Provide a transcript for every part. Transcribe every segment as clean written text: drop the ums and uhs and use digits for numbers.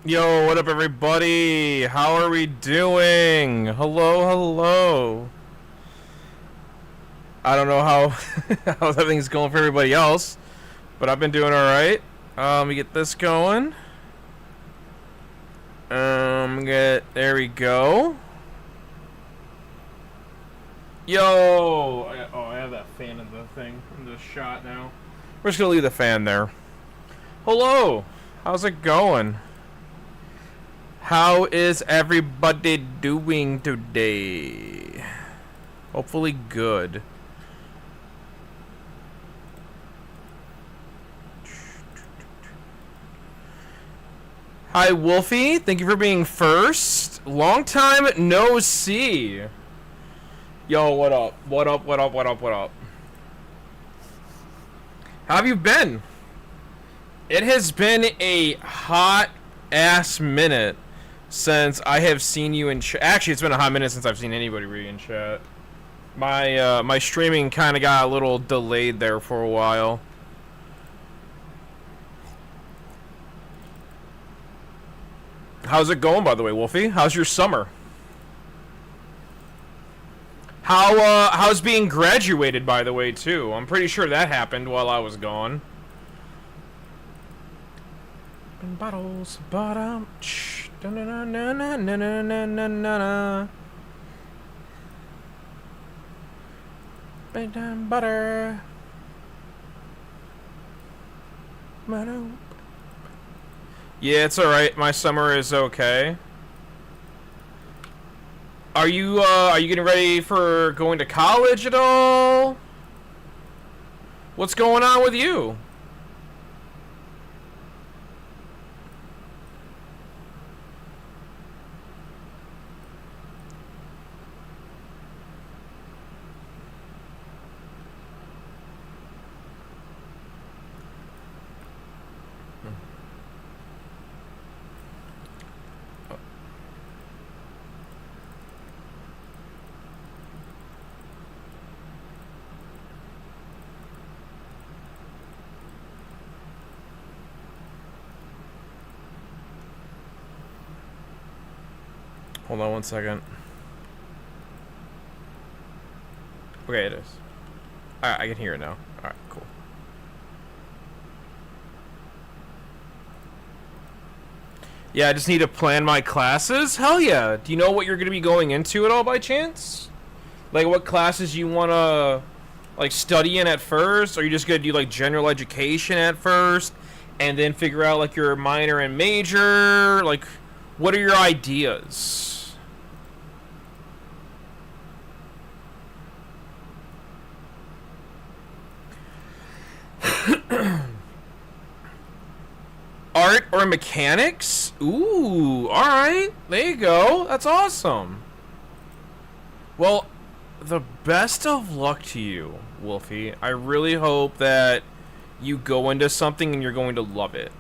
Yo, what up, everybody? How are we doing? Hello, hello. I don't know how how everything's going for everybody else, but I've been doing all right. Let me get this going. There we go. Yo, I have that fan in the thing in the shot now. We're just gonna leave the fan there. Hello, how's it going? How is everybody doing today? Hopefully good. Hi, Wolfie. Thank you for being first. Long time no see. Yo, what up? What up? What up? What up? What up? How have you been? It has been a hot ass minute since I have seen you in chat. Actually, it's been a hot minute since I've seen anybody read in chat. My streaming kind of got a little delayed there for a while. How's it going, by the way, Wolfie? How's your summer? How's being graduated, by the way, too? I'm pretty sure that happened while I was gone. Bottles, bottom. Butter. Yeah, it's alright. My summer is okay. Are you getting ready for going to college at all? What's going on with you? Hold on one second. Okay, it is. Alright, I can hear it now. Alright, cool. Yeah, I just need to plan my classes? Hell yeah. Do you know what you're going to be going into at all by chance? Like, what classes you want to, like, study in at first? Or are you just going to do, like, general education at first? And then figure out, like, your minor and major? Like, what are your ideas? Art or mechanics? Ooh, alright. There you go. That's awesome. Well, the best of luck to you, Wolfie. I really hope that you go into something and you're going to love it.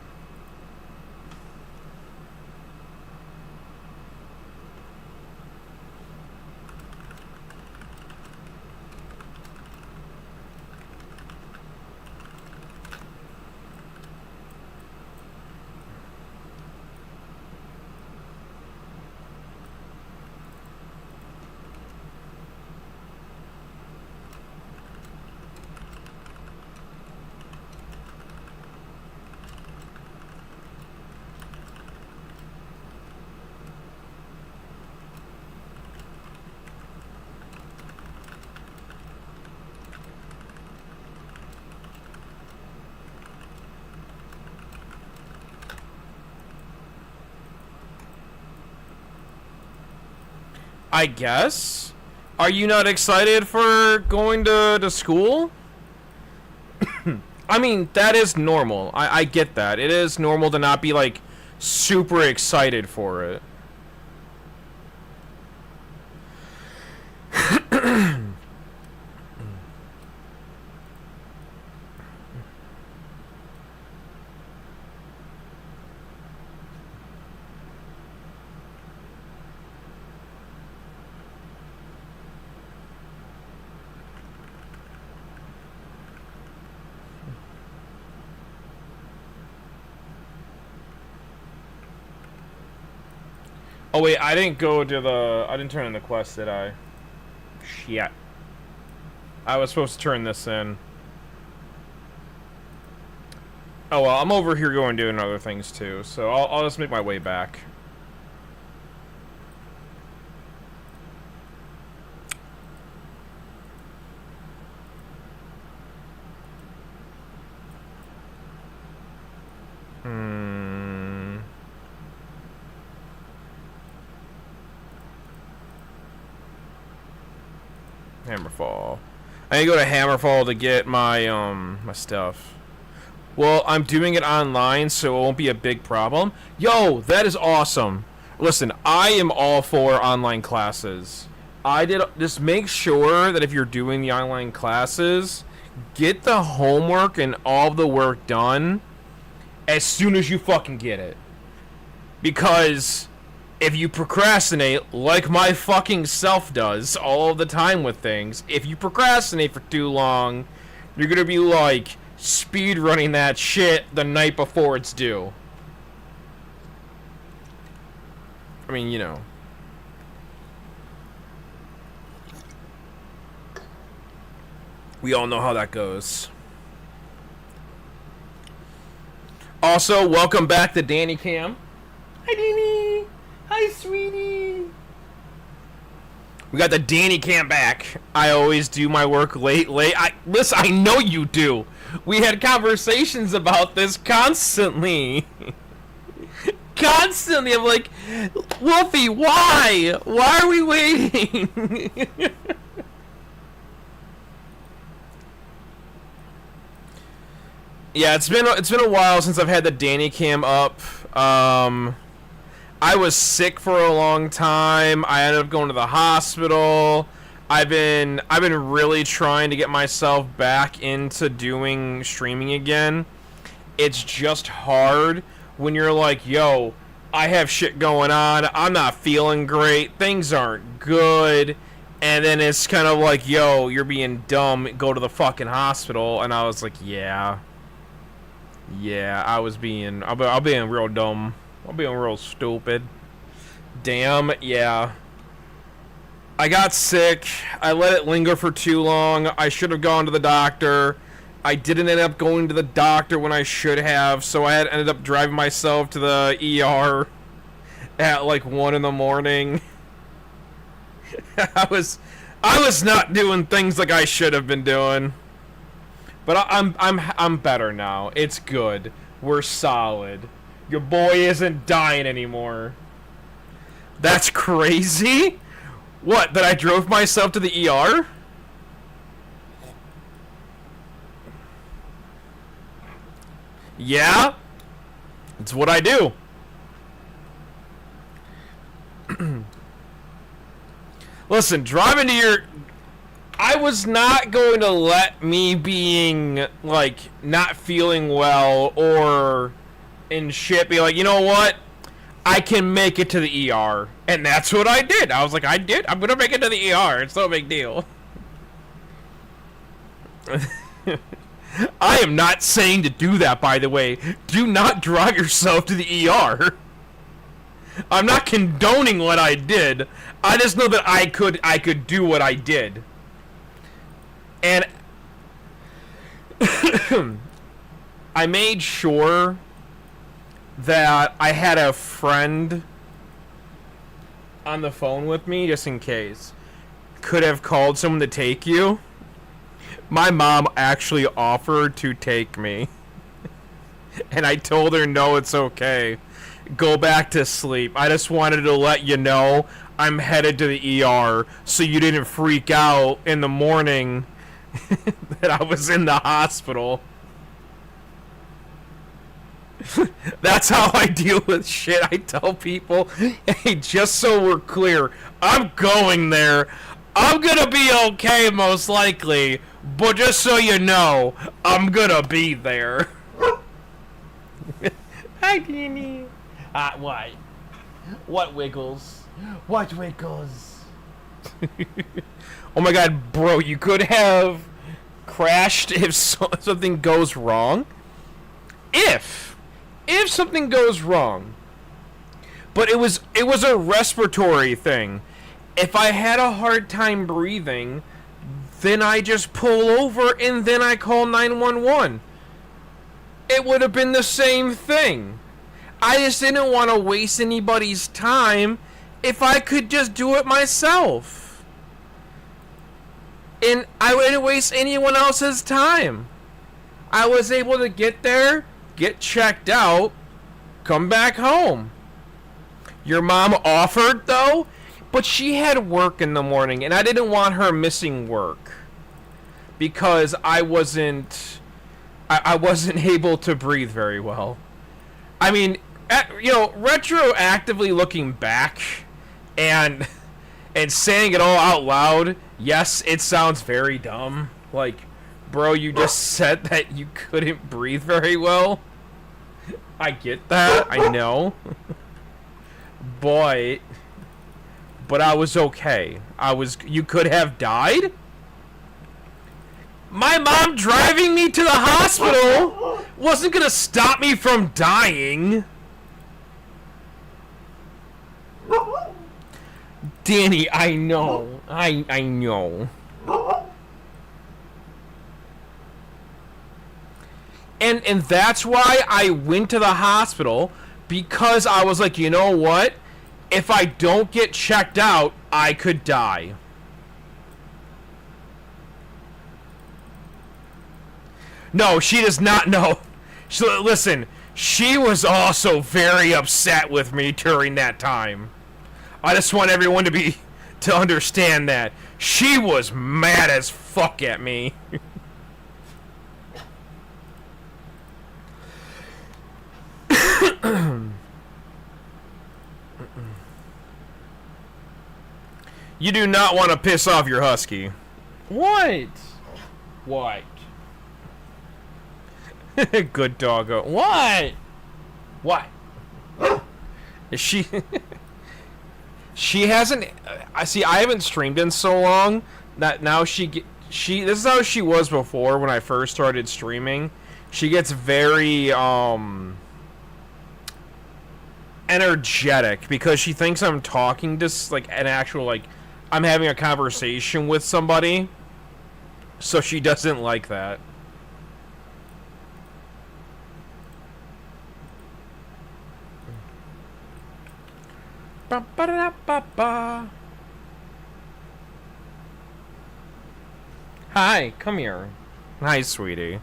I guess. Are you not excited for going to school? I mean, that is normal. I get that. It is normal to not be, like, super excited for it. Oh wait, I didn't go to the... I didn't turn in the quest, did I? Shit. I was supposed to turn this in. Oh well, I'm over here going doing other things too, so I'll just make my way back. Hammerfall. I need to go to Hammerfall to get my my stuff. Well, I'm doing it online, so it won't be a big problem. Yo, that is awesome. Listen, I am all for online classes. Just make sure that if you're doing the online classes, get the homework and all the work done as soon as you fucking get it. Because if you procrastinate, like my fucking self does all the time with things, if you procrastinate for too long, you're gonna be like speed running that shit the night before it's due. I mean, you know. We all know how that goes. Also, welcome back to Danny Cam. Hi, Danny. Hi, sweetie. We got the Danny Cam back. I always do my work late. Listen, I know you do. We had conversations about this constantly. Constantly. I'm like, Wolfie, why? Why are we waiting? Yeah, it's been a while since I've had the Danny Cam up. I was sick for a long time. I ended up going to the hospital. I've been really trying to get myself back into doing streaming again. It's just hard when you're like, yo, I have shit going on. I'm not feeling great. Things aren't good. And then it's kind of like, yo, you're being dumb. Go to the fucking hospital. And I was like, yeah. Yeah, I'll being real dumb. I'm being real stupid. Damn, yeah. I got sick. I let it linger for too long. I should have gone to the doctor. I didn't end up going to the doctor when I should have, so I had ended up driving myself to the ER at like 1 in the morning. I was not doing things like I should have been doing. But I'm better now. It's good. We're solid. Your boy isn't dying anymore. That's crazy? What, that I drove myself to the ER? Yeah? It's what I do. Listen, driving to your... I was not going to let me being, like, not feeling well or in shit be like, you know what? I can make it to the ER. And that's what I did. I was like, I'm going to make it to the ER. It's no big deal. I am not saying to do that, by the way. Do not drive yourself to the ER. I'm not condoning what I did. I just know that I could do what I did. And I made sure that I had a friend on the phone with me just in case. Could have called someone to take you. My mom actually offered to take me. And I told her, no, it's okay. Go back to sleep. I just wanted to let you know I'm headed to the ER so you didn't freak out in the morning that I was in the hospital. That's how I deal with shit. I tell people, hey, just so we're clear, I'm going there. I'm gonna be okay, most likely, but just so you know, I'm gonna be there. Hi, Danny. What? What wiggles? What wiggles? Oh my god, bro, you could have crashed if something goes wrong. If something goes wrong. But it was It was a respiratory thing. If I had a hard time breathing, then I just pull over and then I call 911. It would have been the same thing. I just didn't want to waste anybody's time if I could just do it myself. And I wouldn't waste anyone else's time. I was able to get there, get checked out, come back home. Your mom offered, though, but she had work in the morning, and I didn't want her missing work because I wasn't able to breathe very well. I mean, retroactively looking back and saying it all out loud, yes, it sounds very dumb. Like, bro, you just said that you couldn't breathe very well. I get that, I know. But I was okay. You could have died? My mom driving me to the hospital wasn't gonna stop me from dying. Danny, I know. I know. And that's why I went to the hospital, because I was like, you know what? If I don't get checked out, I could die. No, she does not know. Listen, she was also very upset with me during that time. I just want everyone to understand that. She was mad as fuck at me. You do not want to piss off your husky. What? What? Good doggo. What? What? Is she... She hasn't... I see, I haven't streamed in so long that now she... This is how she was before when I first started streaming. She gets very, energetic because she thinks I'm talking to, like, an actual, like... I'm having a conversation with somebody. So she doesn't like that. Ba-ba-da-ba-ba. Hi, come here. Hi, sweetie.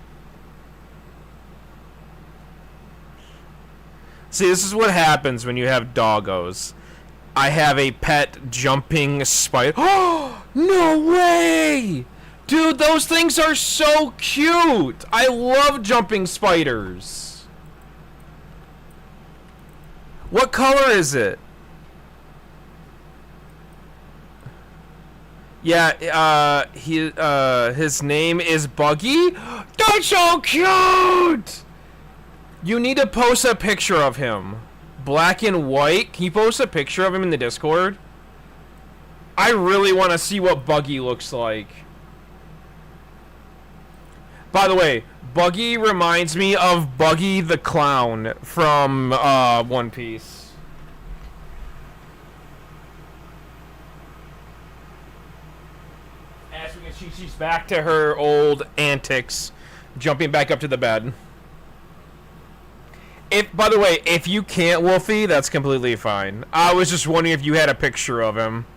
See, this is what happens when you have doggos. I have a pet jumping spider. Oh, no way! Dude, those things are so cute! I love jumping spiders. What color is it? Yeah, his name is Buggy? That's so cute! You need to post a picture of him. Black and white. Can you post a picture of him in the Discord? I really want to see what Buggy looks like. By the way, Buggy reminds me of Buggy the Clown from One Piece. As we can see, she's back to her old antics, jumping back up to the bed. By the way, if you can't, Wolfie, that's completely fine. I was just wondering if you had a picture of him.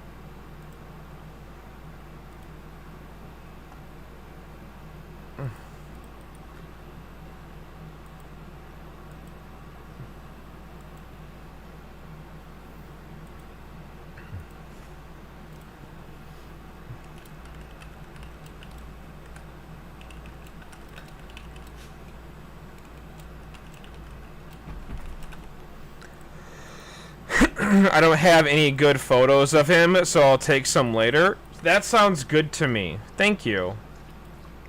I don't have any good photos of him, so I'll take some later. That sounds good to me. Thank you.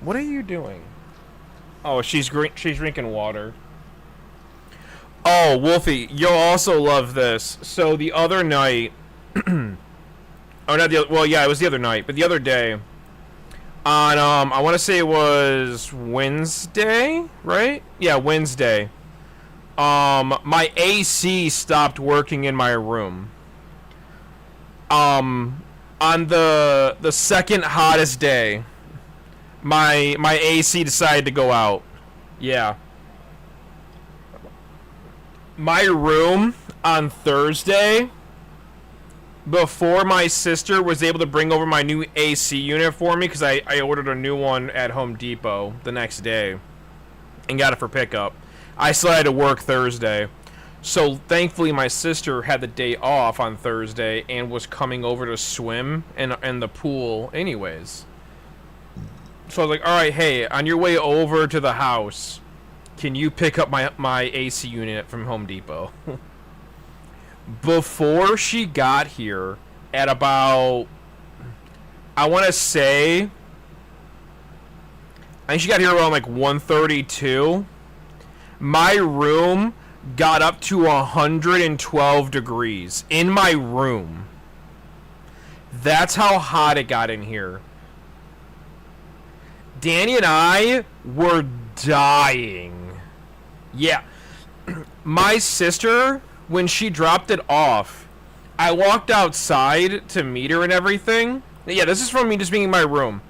What are you doing? Oh, she's drinking water. Oh, Wolfie, you'll also love this. So the other night... oh, not the other... Well, yeah, it was the other night, but the other day... On, I want to say it was Wednesday, right? Yeah, Wednesday. My AC stopped working in my room. On the second hottest day, my AC decided to go out. Yeah. My room on Thursday, before my sister was able to bring over my new AC unit for me, because I ordered a new one at Home Depot the next day and got it for pickup. I still had to work Thursday. So thankfully my sister had the day off on Thursday and was coming over to swim in the pool anyways. So I was like, alright, hey, on your way over to the house, can you pick up my AC unit from Home Depot? Before she got here, at about, I want to say, I think she got here around like 1:32. My room got up to 112 degrees in my room. That's how hot it got in here. Danny and I were dying. Yeah. My sister, when she dropped it off, I walked outside to meet her and everything. Yeah, this is from me just being in my room.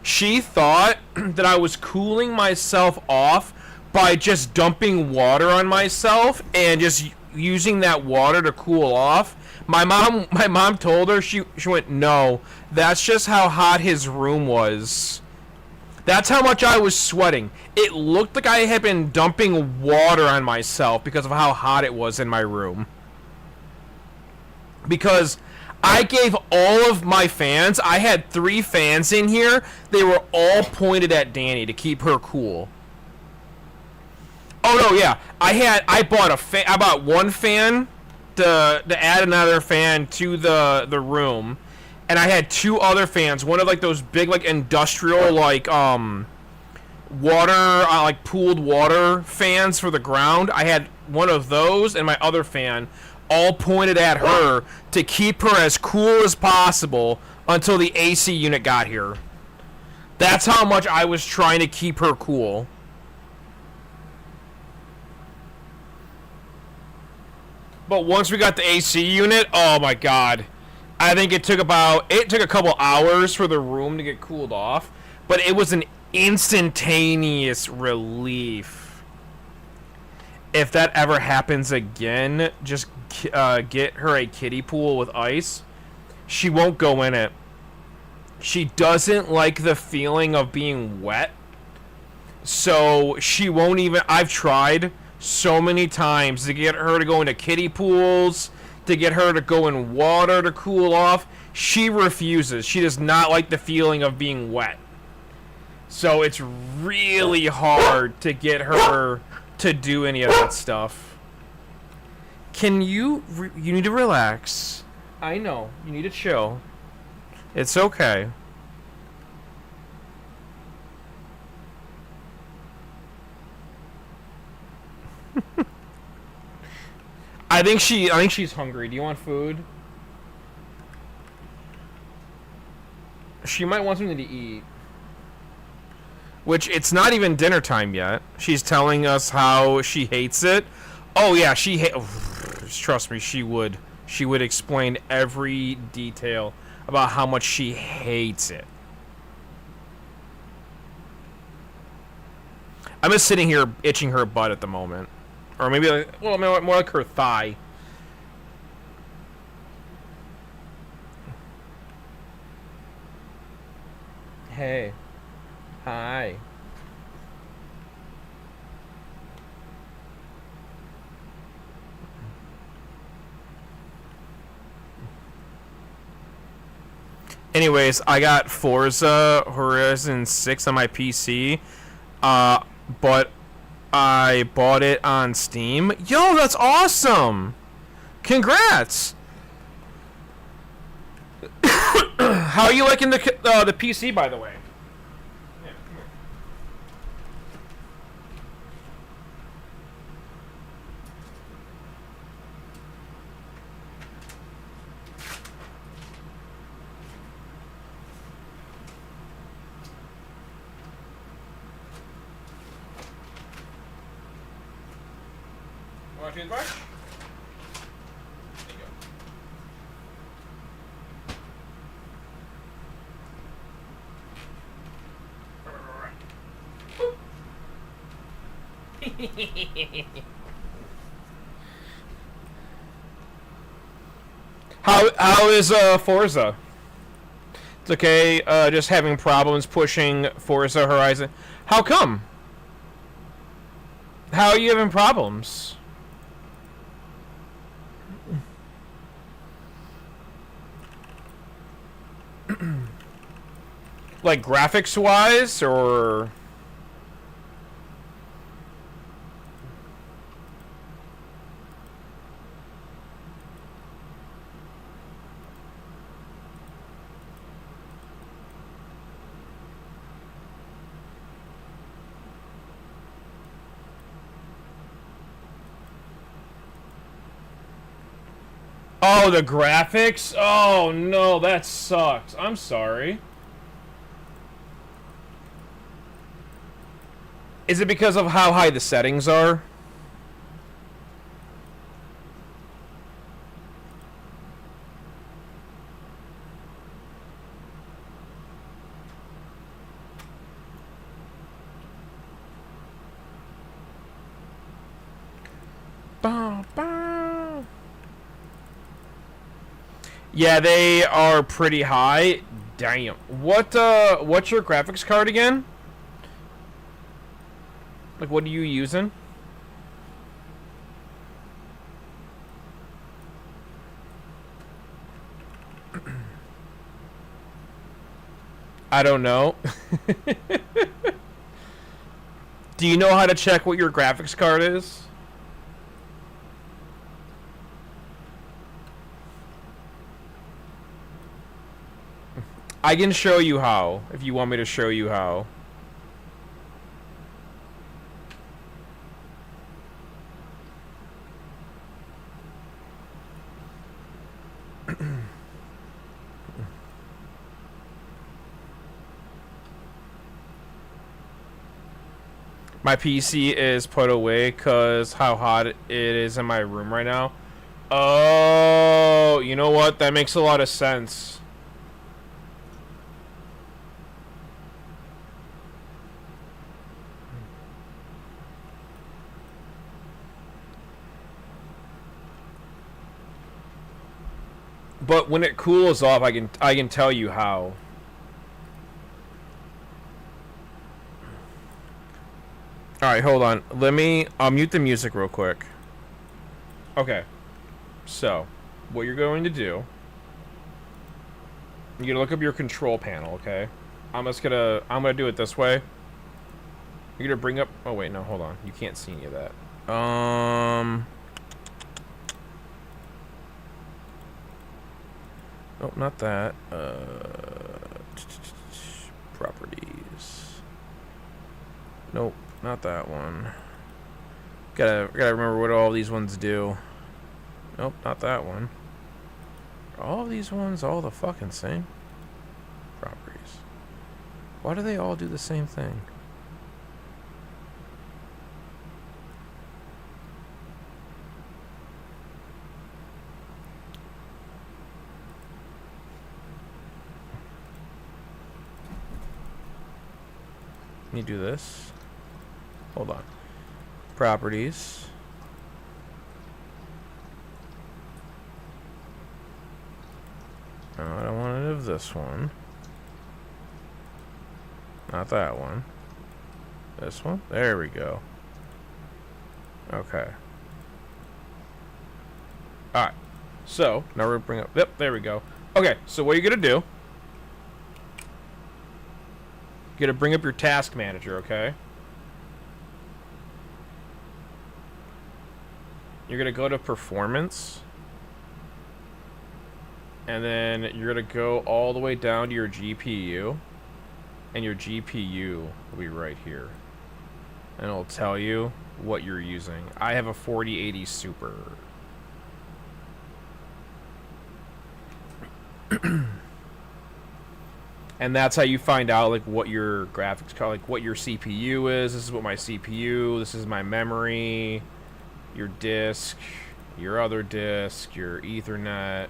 She thought that I was cooling myself off by just dumping water on myself and just using that water to cool off. My mom told her, she went, no, that's just how hot his room was. That's how much I was sweating. It looked like I had been dumping water on myself because of how hot it was in my room. Because I gave all of my fans, I had 3 fans in here, they were all pointed at Danny to keep her cool. Oh no, yeah, I bought one fan to add another fan to the room. And I had 2 other fans, one of like those big like industrial like water like pooled water fans for the ground. I had one of those and my other fan all pointed at her to keep her as cool as possible until the AC unit got here. That's how much I was trying to keep her cool. But once we got the AC unit, oh my god. I think it took a couple hours for the room to get cooled off, but it was an instantaneous relief. If that ever happens again, just get her a kiddie pool with ice. She won't go in it. She doesn't like the feeling of being wet, so she won't even. I've tried so many times to get her to go into kiddie pools, to get her to go in water to cool off. She refuses. She does not like the feeling of being wet. So it's really hard to get her to do any of that stuff. Can you need to relax. I know. You need to chill. It's okay. I think she's hungry. Do you want food? She might want something to eat. Which, it's not even dinner time yet. She's telling us how she hates it. Oh yeah, trust me, she would. She would explain every detail about how much she hates it. I'm just sitting here itching her butt at the moment. Or maybe, like, well, more like her thigh. Hey. Hi. Anyways, I got Forza Horizon 6 on my PC, but I bought it on Steam. Yo, that's awesome! Congrats! How are you liking the PC, by the way? Yeah, come here. Want a toothbrush? There you go. How is Forza? It's okay. Just having problems pushing Forza Horizon. How come? How are you having problems? Like graphics wise, or? Oh, the graphics? Oh no, that sucks. I'm sorry. Is it because of how high the settings are? Bow, bow. Yeah, they are pretty high. Damn. What's your graphics card again? Like, what are you using? I don't know. Do you know how to check what your graphics card is? I can show you how, if you want me to show you how. My PC is put away because how hot it is in my room right now. Oh, you know what? That makes a lot of sense. But when it cools off, I can tell you how. Alright, hold on. I'll mute the music real quick. Okay. So, what you're going to do, you're gonna look up your control panel, okay? I'm gonna do it this way. You're gonna bring up, oh wait, no, hold on. You can't see any of that. Oh, not that. Properties. Nope. Not that one. Gotta remember what all these ones do. Nope, not that one. Are all these ones all the fucking same? Properties. Why do they all do the same thing? Can you do this? Hold on. Properties. No, I don't want to do this one. Not that one. This one? There we go. Okay. Alright. So, now we're going to bring up... Yep, there we go. Okay, so what you're going to do... You're going to bring up your task manager, okay? You're going to go to performance. And then you're going to go all the way down to your GPU. And your GPU will be right here. And it'll tell you what you're using. I have a 4080 Super. And that's how you find out like what your graphics card, like what your CPU is. This is what my CPU, this is my memory, your disk, your other disk, your Ethernet,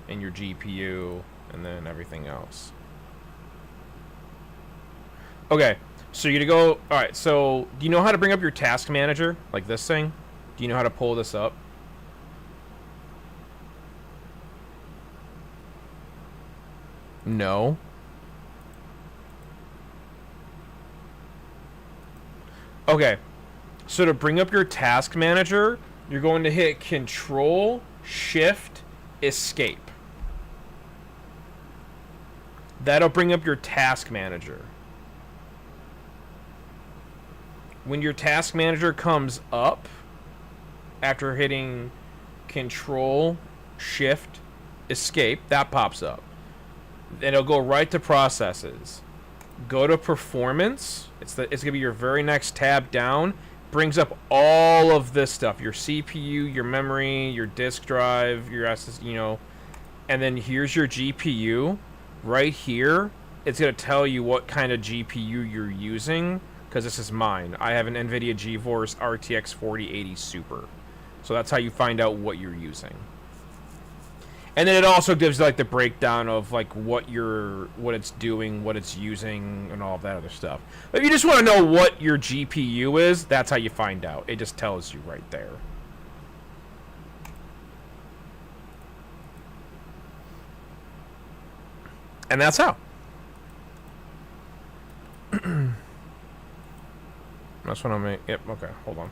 and your GPU, and then everything else. Okay, So you're gonna go. All right. So do you know how to bring up your task manager, like this thing? Do you know how to pull this up? No. Okay. So to bring up your task manager, you're going to hit Control Shift Escape. That'll bring up your task manager. When your task manager comes up, after hitting Control Shift Escape, that pops up. Then it'll go right to Processes. Go to Performance. It's gonna be your very next tab down. Brings up all of this stuff: your CPU, your memory, your disk drive, your SSD, and then here's your GPU. Right here, it's gonna tell you what kind of GPU you're using, because this is mine. I have an NVIDIA GeForce RTX 4080 Super, so that's how you find out what you're using. And then it also gives like the breakdown of like what it's doing, what it's using, and all of that other stuff. But if you just want to know what your GPU is, that's how you find out. It just tells you right there. And that's how. That's what I'm making. Yep, okay, hold on.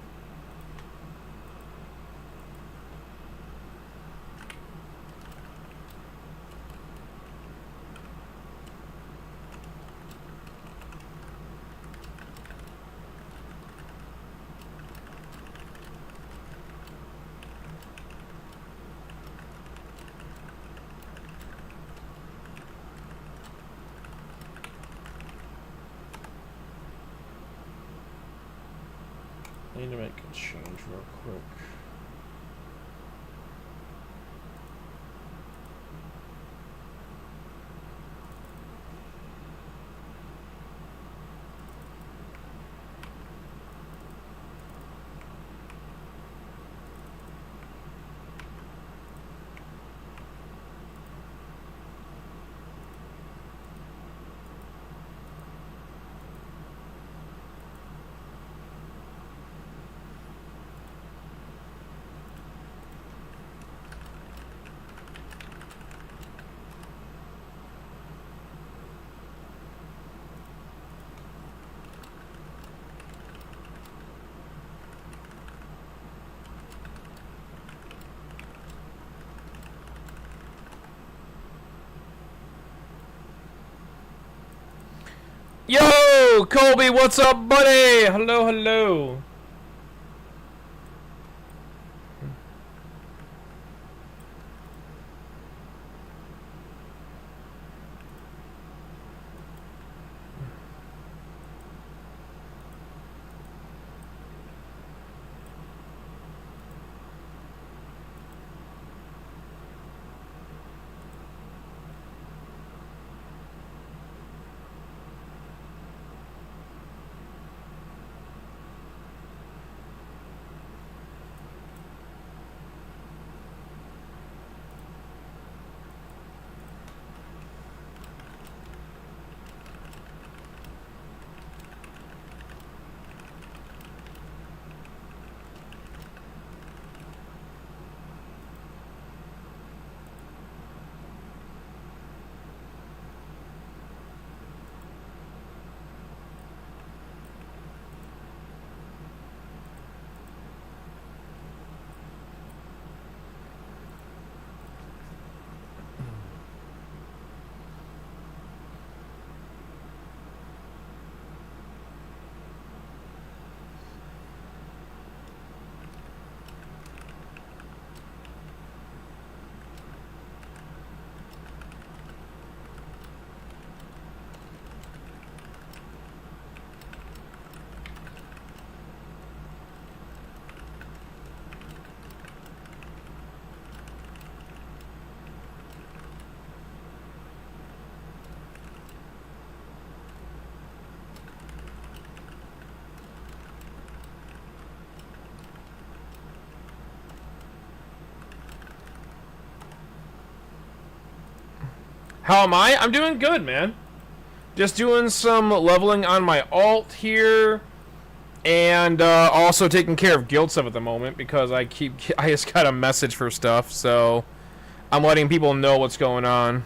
I need to make a change real quick. Yo, Colby, what's up, buddy? Hello, hello. How am I? I'm doing good, man. Just doing some leveling on my alt here, and also taking care of guild stuff at the moment because I just got a message for stuff, so I'm letting people know what's going on.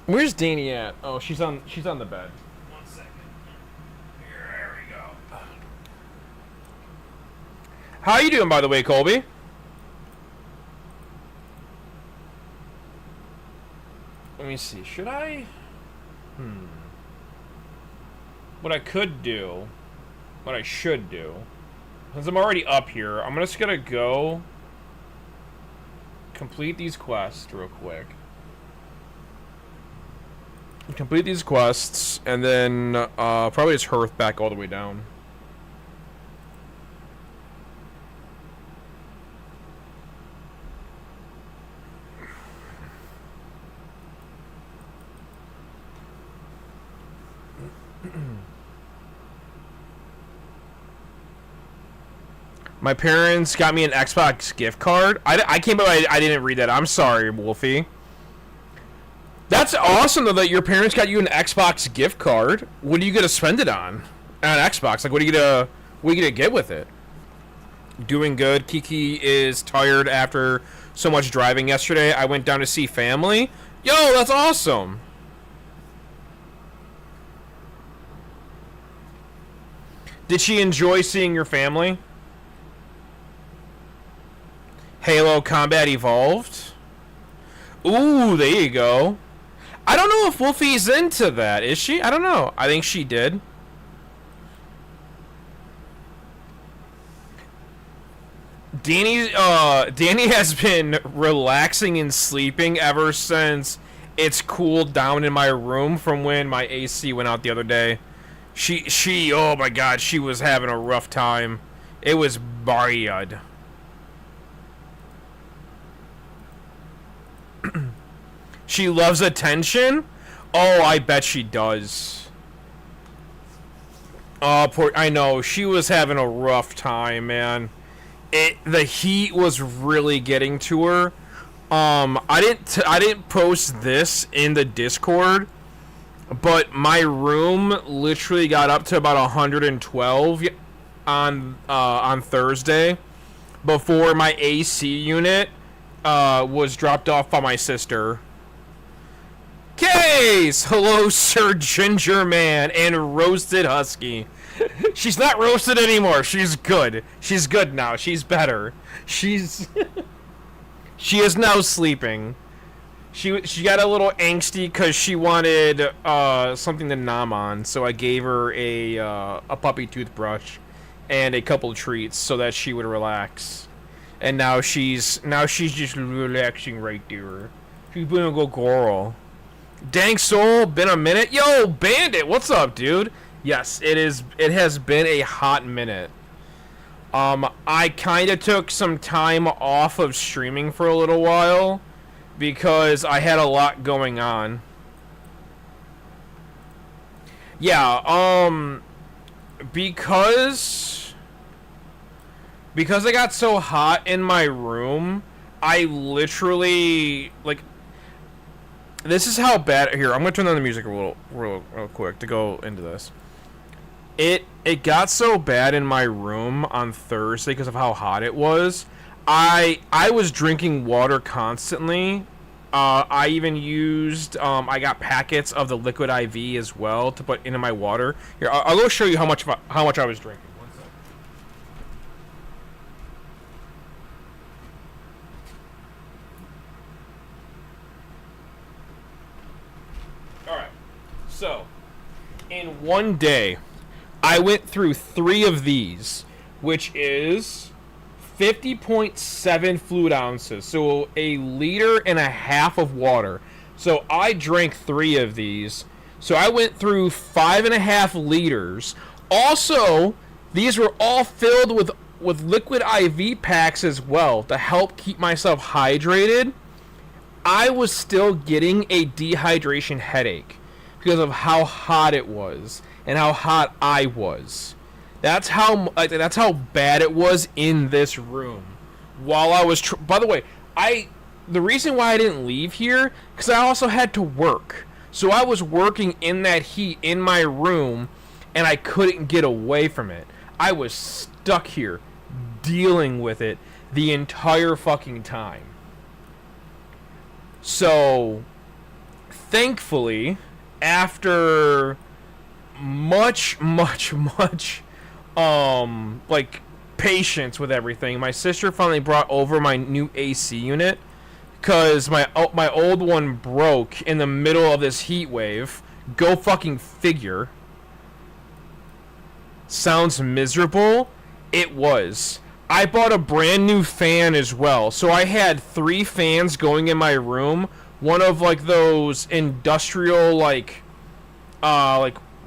Where's Dani at? Oh, she's on the bed. 1 second. There we go. How you doing, by the way, Colby? Let me see. Should I? What I could do, what I should do, since I'm already up here, I'm just gonna go complete these quests real quick. Complete these quests, and then probably just Hearth back all the way down. My parents got me an Xbox gift card. I came up, I didn't read that. I'm sorry, Wolfie. That's awesome, though, that your parents got you an Xbox gift card. What are you gonna spend it on? On Xbox? Like, what are you gonna get with it? Doing good. Kiki is tired after so much driving yesterday. I went down to see family. Yo, that's awesome. Did she enjoy seeing your family? Halo Combat Evolved? Ooh, there you go. I don't know if Wolfie's into that. Is she? I don't know. I think she did. Dani has been relaxing and sleeping ever since it's cooled down in my room from when my AC went out the other day. She oh my god, she was having a rough time. It was bad. She loves attention? Oh, I bet she does. Oh, poor, I know, she was having a rough time, man. The heat was really getting to her. I didn't post this in the Discord, but my room literally got up to about 112 on Thursday before my AC unit was dropped off by my sister. Case! Hello, Sir Ginger Man and Roasted Husky. She's not roasted anymore. She's good. She's good now. She's better. She is now sleeping. She got a little angsty because she wanted something to nom on, so I gave her a puppy toothbrush and a couple treats so that she would relax. And now she's just relaxing right there. She's been a good girl. Dang Soul, been a minute. Yo, Bandit, what's up, dude? Yes, it has been a hot minute. I kind of took some time off of streaming for a little while because I had a lot going on. Yeah, because I got so hot in my room, I literally, like, this is how bad. Here, I'm gonna turn on the music real quick to go into this. It got so bad in my room on Thursday because of how hot it was. I was drinking water constantly. I even used I got packets of the liquid IV as well to put into my water. Here, I'll go show you how much I was drinking. 1 second. So, in one day, I went through 3 of these, which is 50.7 fluid ounces, so a liter and a half of water. So I drank 3 of these. So I went through 5.5 liters. Also, these were all filled with liquid IV packs as well to help keep myself hydrated. I was still getting a dehydration headache because of how hot it was and how hot I was. That's how bad it was in this room. While I was by the way, the reason why I didn't leave here cuz I also had to work. So I was working in that heat in my room and I couldn't get away from it. I was stuck here dealing with it the entire fucking time. So thankfully, after much like patience with everything, my sister finally brought over my new AC unit because my old one broke in the middle of this heat wave. Go fucking figure. Sounds miserable. It was. I bought a brand new fan as well, so I had 3 fans going in my room. One of like those industrial like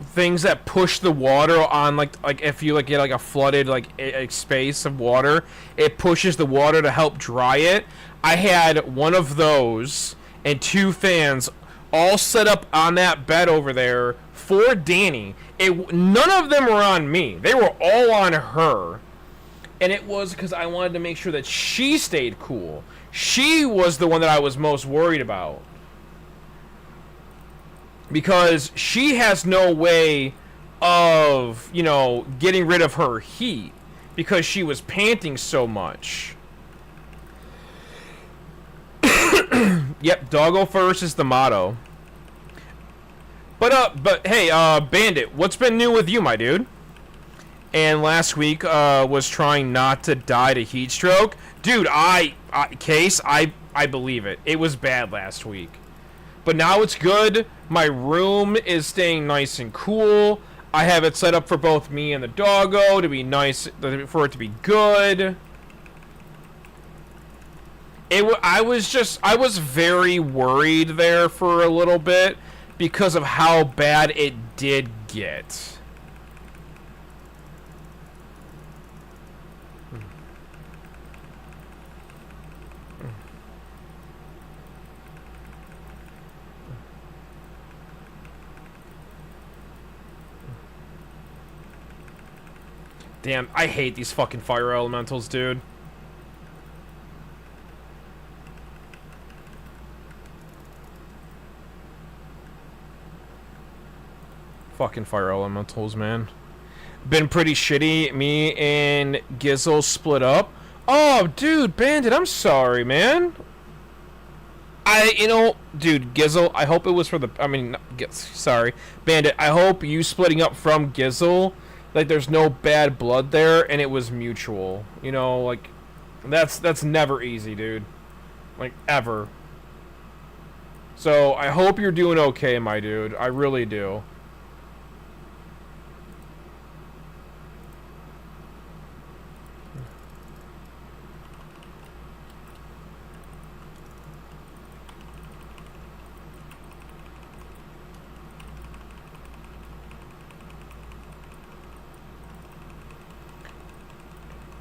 things that push the water on like if you like get like a flooded like a space of water, it pushes the water to help dry it. I had one of those and 2 fans all set up on that bed over there for Danny. None of them were on me. They were all on her. And it was because I wanted to make sure that she stayed cool. She was the one that I was most worried about. Because she has no way of, you know, getting rid of her heat. Because she was panting so much. Yep, doggo first is the motto. But hey, Bandit, what's been new with you, my dude? And last week was trying not to die to heat stroke. Dude, I believe it. It was bad last week. But now it's good. My room is staying nice and cool. I have it set up for both me and the doggo to be nice, for it to be good. I was very worried there for a little bit because of how bad it did get. Damn, I hate these fucking fire elementals, dude. Fucking fire elementals, man. Been pretty shitty. Me and Gizzle split up. Oh, dude, Bandit, I'm sorry, man. Dude, Gizzle, I hope it was for the... sorry. Bandit, I hope you splitting up from Gizzle... Like, there's no bad blood there, and it was mutual. You know, like, that's never easy, dude. Like, ever. So, I hope you're doing okay, my dude. I really do.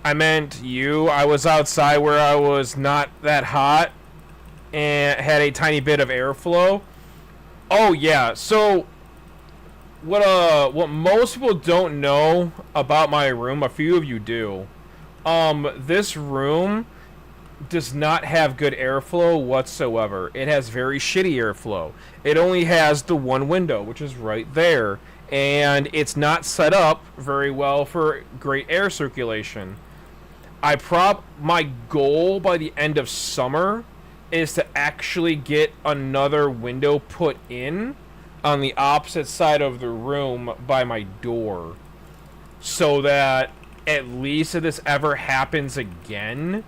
I meant you. I was outside where I was not that hot and had a tiny bit of airflow. Oh yeah. So what most people don't know about my room, a few of you do. This room does not have good airflow whatsoever. It has very shitty airflow. It only has the one window, which is right there, and it's not set up very well for great air circulation. My goal by the end of summer is to actually get another window put in on the opposite side of the room by my door, so that at least if this ever happens again,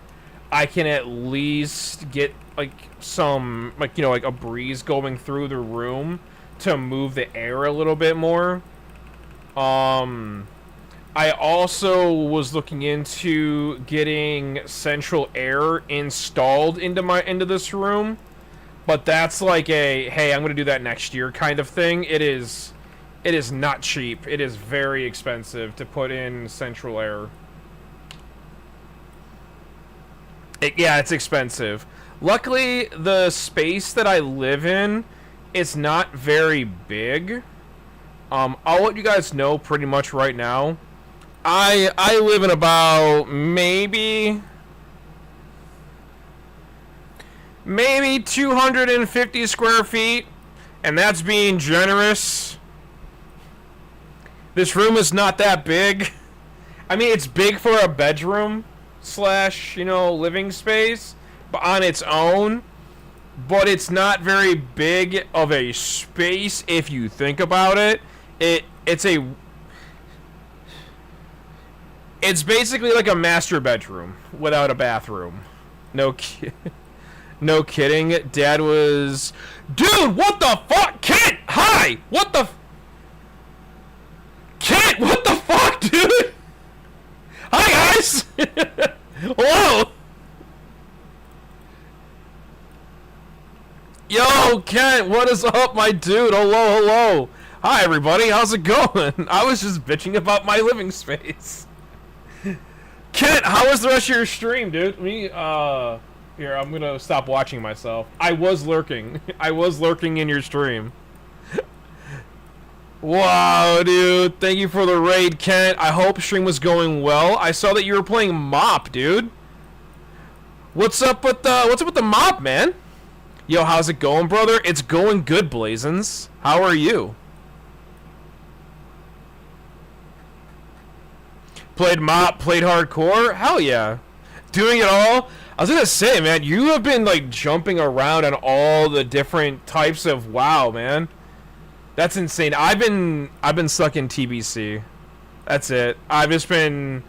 I can at least get like some, like, you know, like a breeze going through the room to move the air a little bit more. I also was looking into getting central air installed into this room, but that's like a, hey, I'm gonna do that next year kind of thing. It is not cheap. It is very expensive to put in central air. Yeah, it's expensive. Luckily, the space that I live in is not very big. I'll let you guys know pretty much right now. I live in about maybe 250 square feet, and that's being generous. This room is not that big. I mean, it's big for a bedroom slash, living space, but on its own. But it's not very big of a space if you think about it. It's basically like a master bedroom without a bathroom. No kidding. Dad was... Dude, what the fuck? Kent! Hi! What the... Kent, what the fuck, dude? Hi, guys! Hello! Yo, Kent, what is up, my dude? Hello. Hi, everybody. How's it going? I was just bitching about my living space. Kent, how was the rest of your stream, dude? Here, I'm gonna stop watching myself. I was lurking. I was lurking in your stream. Wow, dude. Thank you for the raid, Kent. I hope stream was going well. I saw that you were playing Mop, dude. What's up with the Mop, man? Yo, how's it going, brother? It's going good, Blazins. How are you? Played Mop, played Hardcore? Hell yeah. Doing it all? I was gonna say, man, you have been, like, jumping around on all the different types of WoW, man. That's insane. I've been stuck in TBC. That's it. I've just been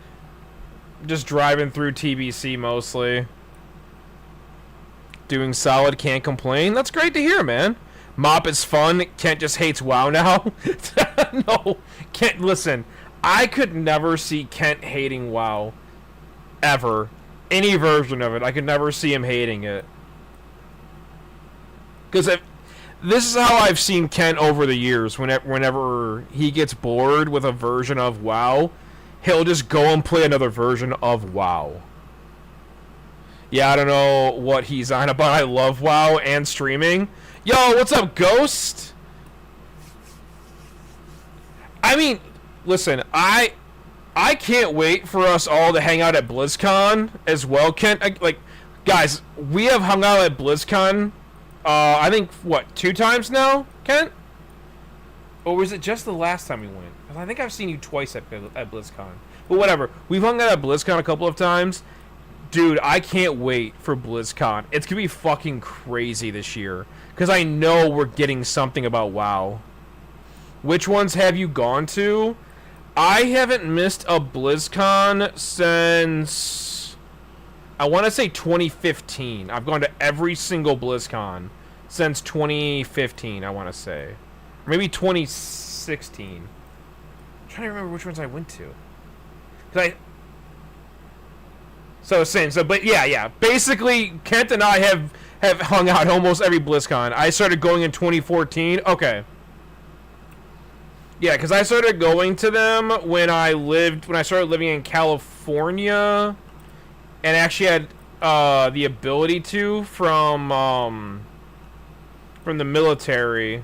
driving through TBC mostly. Doing solid, can't complain. That's great to hear, man. Mop is fun. Kent just hates WoW now. No, Kent, listen. I could never see Kent hating WoW. Ever. Any version of it. I could never see him hating it. Because this is how I've seen Kent over the years. Whenever he gets bored with a version of WoW, he'll just go and play another version of WoW. Yeah, I don't know what he's on about. I love WoW and streaming. Yo, what's up, Ghost? I mean... Listen, I can't wait for us all to hang out at BlizzCon as well, Kent. Guys, we have hung out at BlizzCon, I think, 2 times now, Kent? Or was it just the last time we went? I think I've seen you twice at BlizzCon. But whatever, we've hung out at BlizzCon a couple of times. Dude, I can't wait for BlizzCon. It's gonna be fucking crazy this year. Because I know we're getting something about WoW. Which ones have you gone to? I haven't missed a BlizzCon since, I want to say 2015. I've gone to every single BlizzCon since 2015, I want to say. Or maybe 2016. I'm trying to remember which ones I went to. But yeah. Basically, Kent and I have hung out almost every BlizzCon. I started going in 2014. Okay. Yeah, because I started going to them when I started living in California, and actually had the ability to from the military.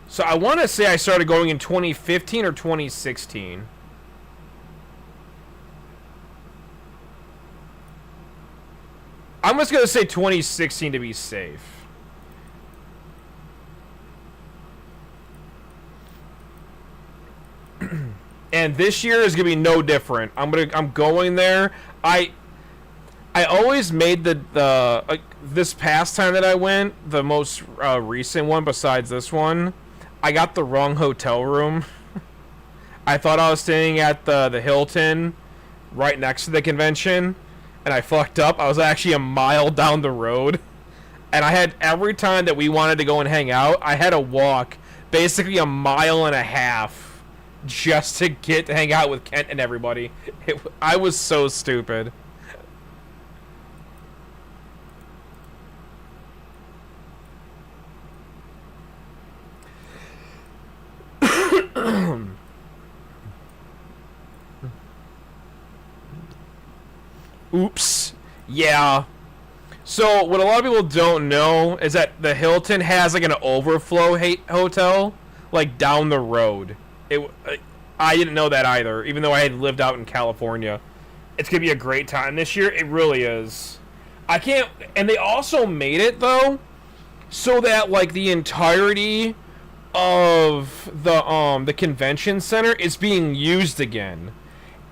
So I want to say I started going in 2015 or 2016. I'm just going to say 2016 to be safe. And this year is gonna be no different. I'm going there. I always made this past time that I went, the most recent one besides this one, I got the wrong hotel room. I thought I was staying at the Hilton right next to the convention, and I fucked up. I was actually a mile down the road, and I had every time that we wanted to go and hang out, I had to walk basically a mile and a half just to get to hang out with Kent and everybody. I was so stupid. Oops. Yeah. So, what a lot of people don't know is that the Hilton has, like, an overflow hotel, like, down the road. I didn't know that either, even though I had lived out in California. It's gonna be a great time this year. It really is. I can't... And they also made it, though, so that, like, the entirety of the convention center is being used again.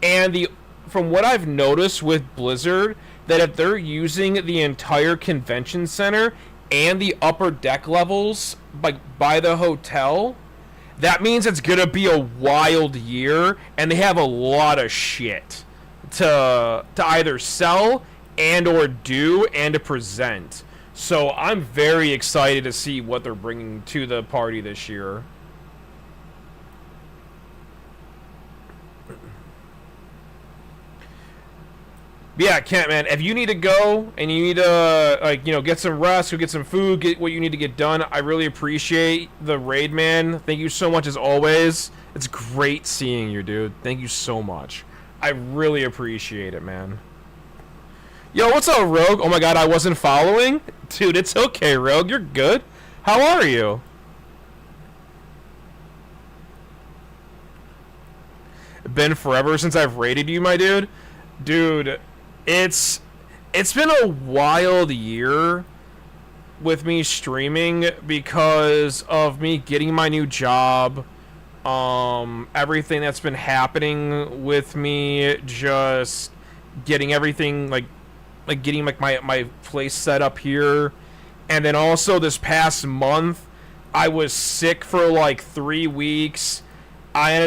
And from what I've noticed with Blizzard, that if they're using the entire convention center and the upper deck levels by the hotel, that means it's gonna be a wild year, and they have a lot of shit to either sell and or do and to present. So I'm very excited to see what they're bringing to the party this year. Yeah, Kent, man, if you need to go and you need to, like, you know, get some rest, go get some food, get what you need to get done, I really appreciate the raid, man. Thank you so much as always. It's great seeing you, dude. Thank you so much. I really appreciate it, man. Yo, what's up, Rogue? Oh my god, I wasn't following? Dude, it's okay, Rogue. You're good. How are you? Been forever since I've raided you, my dude. Dude, it's been a wild year with me streaming because of me getting my new job. Everything that's been happening with me, just getting everything like getting like my place set up here. And then also this past month I was sick for like 3 weeks. I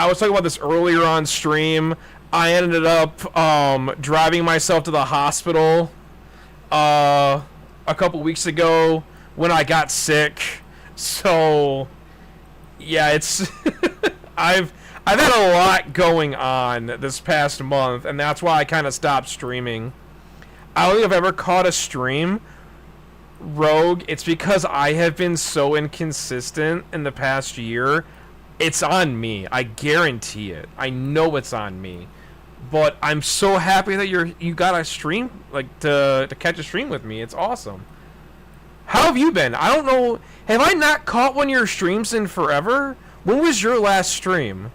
was talking about this earlier on stream. I ended up driving myself to the hospital a couple weeks ago when I got sick. So yeah, it's I've had a lot going on this past month, and that's why I kind of stopped streaming. I don't think I've ever caught a stream, Rogue. It's because I have been so inconsistent in the past year. It's on me. I guarantee it. I know it's on me. But I'm so happy that you got a stream, like, to catch a stream with me. It's awesome. How have you been? I don't know. Have I not caught one of your streams in forever? When was your last stream?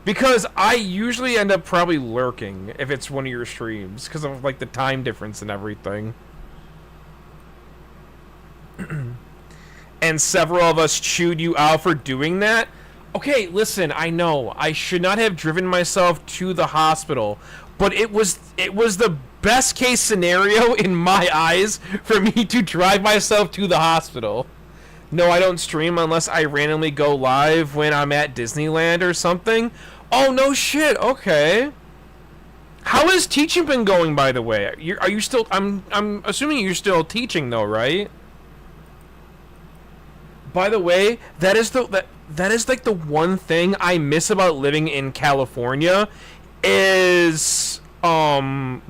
Because I usually end up probably lurking if it's one of your streams, because of, like, the time difference and everything. And several of us chewed you out for doing that. Okay, listen, I know I should not have driven myself to the hospital, but it was the best case scenario in my eyes for me to drive myself to the hospital. No, I don't stream unless I randomly go live when I'm at Disneyland or something. Oh, no shit. Okay. How has teaching been going, by the way? Are you still... I'm assuming you're still teaching, though, right? By the way, that is like the one thing I miss about living in California is going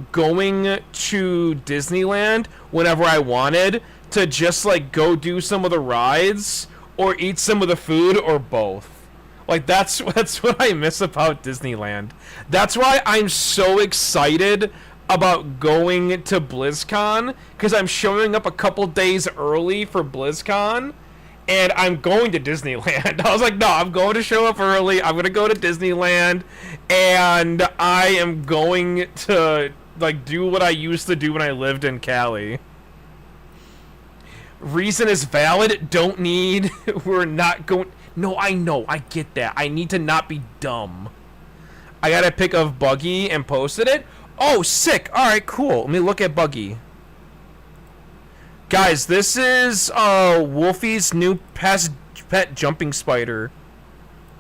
to Disneyland whenever I wanted to just like go do some of the rides or eat some of the food or both. Like that's what I miss about Disneyland. That's why I'm so excited about going to BlizzCon, because I'm showing up a couple days early for BlizzCon. And I'm going to Disneyland. I was like, no, I'm going to show up early. I'm going to go to Disneyland. And I am going to, like, do what I used to do when I lived in Cali. Reason is valid. Don't need. We're not going. No, I know. I get that. I need to not be dumb. I got a pic of Buggy and posted it. Oh, sick. All right, cool. Let me look at Buggy. Guys, this is Wolfie's new pet jumping spider.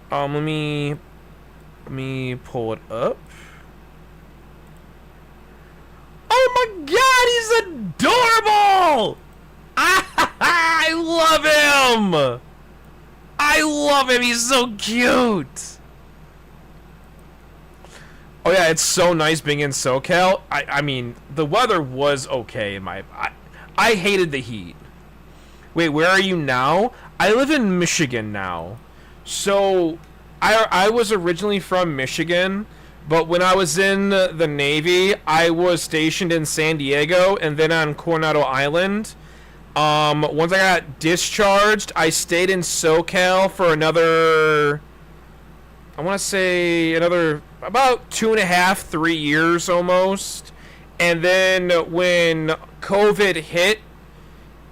Let me pull it up. Oh my god, he's adorable! I love him! I love him. He's so cute. Oh yeah, it's so nice being in SoCal. I mean, the weather was okay in my... I hated the heat. Wait, where are you now? I live in Michigan now. So, I was originally from Michigan, but when I was in the Navy, I was stationed in San Diego and then on Coronado Island. Once I got discharged, I stayed in SoCal for another... I want to say another about 2.5, 3 years almost. And then when COVID hit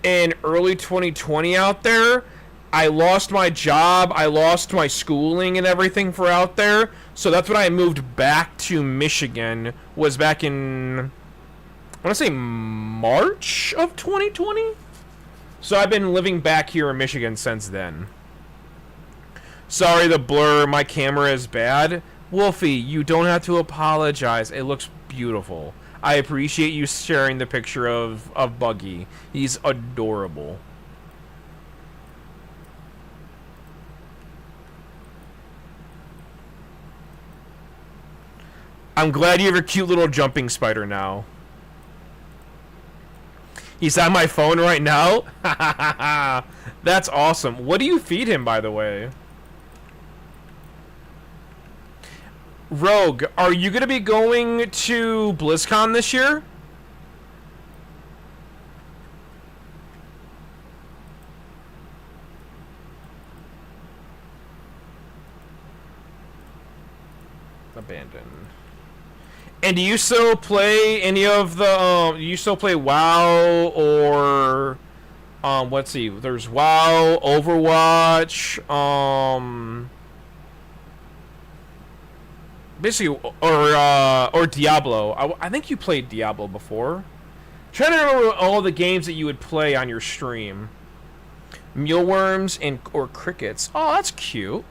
in early 2020 out there, I lost my job, I lost my schooling and everything for out there. So that's when I moved back to Michigan, was back in, I want to say March of 2020? So I've been living back here in Michigan since then. Sorry, the blur, my camera is bad. Wolfie, you don't have to apologize. It looks beautiful. I appreciate you sharing the picture of Buggy. He's adorable. I'm glad you have a cute little jumping spider now. He's on my phone right now? That's awesome. What do you feed him, by the way? Rogue, are you going to be going to BlizzCon this year? Abandoned. And do you still play any of the, do you still play WoW or, let's see, there's WoW, Overwatch, basically, or Diablo. I think you played Diablo before. Trying to remember all the games that you would play on your stream. Mealworms and or crickets. Oh, that's cute.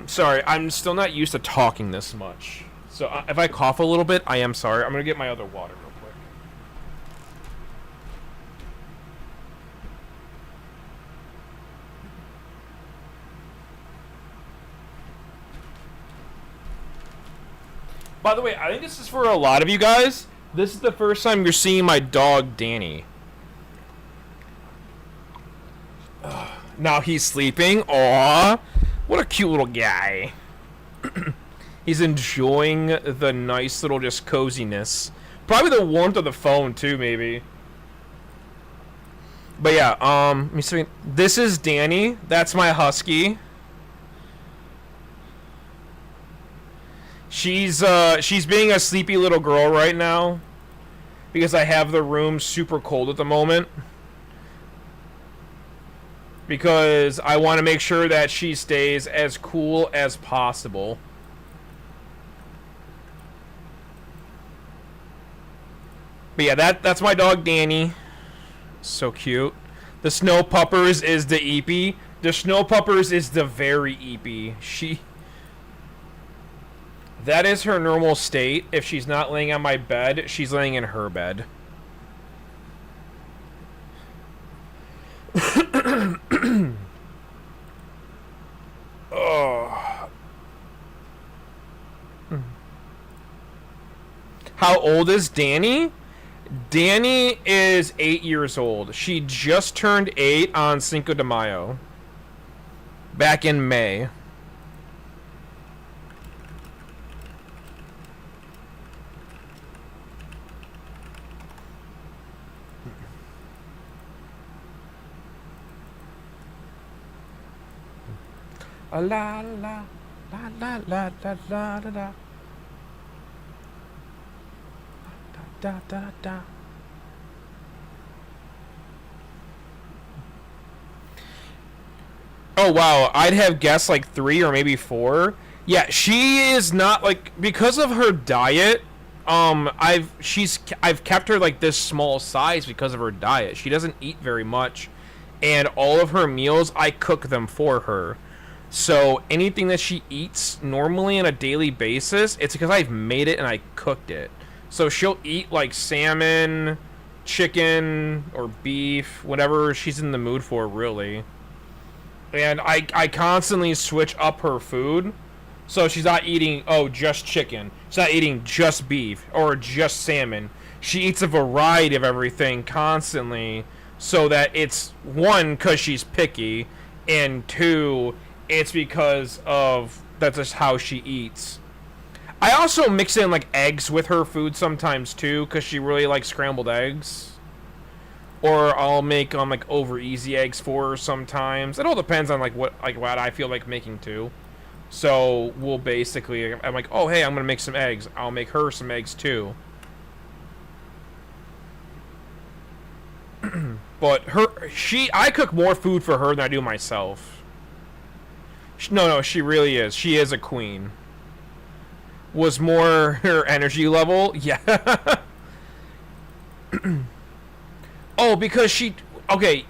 Sorry, I'm still not used to talking this much. So if I cough a little bit, I am sorry. I'm gonna get my other water real quick. By the way, I think this is for a lot of you guys. This is the first time you're seeing my dog, Danny. Now he's sleeping. Aww. What a cute little guy. He's enjoying the nice little just coziness. Probably the warmth of the phone, too, maybe. But yeah, let me see. This is Danny. That's my husky. She's being a sleepy little girl right now because I have the room super cold at the moment. Because I want to make sure that she stays as cool as possible. But yeah, that's my dog Danny. So cute. The Snow Puppers is the Eepy. The Snow Puppers is the very Eepy. That is her normal state. If she's not laying on my bed, she's laying in her bed. Oh. How old is Danny? Danny is 8 years old. She just turned 8 on Cinco de Mayo. Back in May. La la la la la la la la la da da da. Oh wow, I'd have guessed like 3 or maybe 4. Yeah, she is not like, because of her diet. I've kept her like this small size because of her diet. She doesn't eat very much, and all of her meals I cook them for her. So anything that she eats normally on a daily basis, it's because I've made it and I cooked it. So she'll eat like salmon, chicken or beef, whatever she's in the mood for, really. And I constantly switch up her food. So she's not eating, oh, just chicken. She's not eating just beef or just salmon. She eats a variety of everything constantly so that it's, one, because she's picky, and two, it's because of that's just how she eats. I also mix in like eggs with her food sometimes too, because she really likes scrambled eggs. Or I'll make like over easy eggs for her sometimes. It all depends on like what I feel like making too. So we'll basically, I'm like, oh hey, I'm gonna make some eggs. I'll make her some eggs too. But I cook more food for her than I do myself. No, she really is. She is a queen. Was more her energy level? Yeah. Oh, because okay.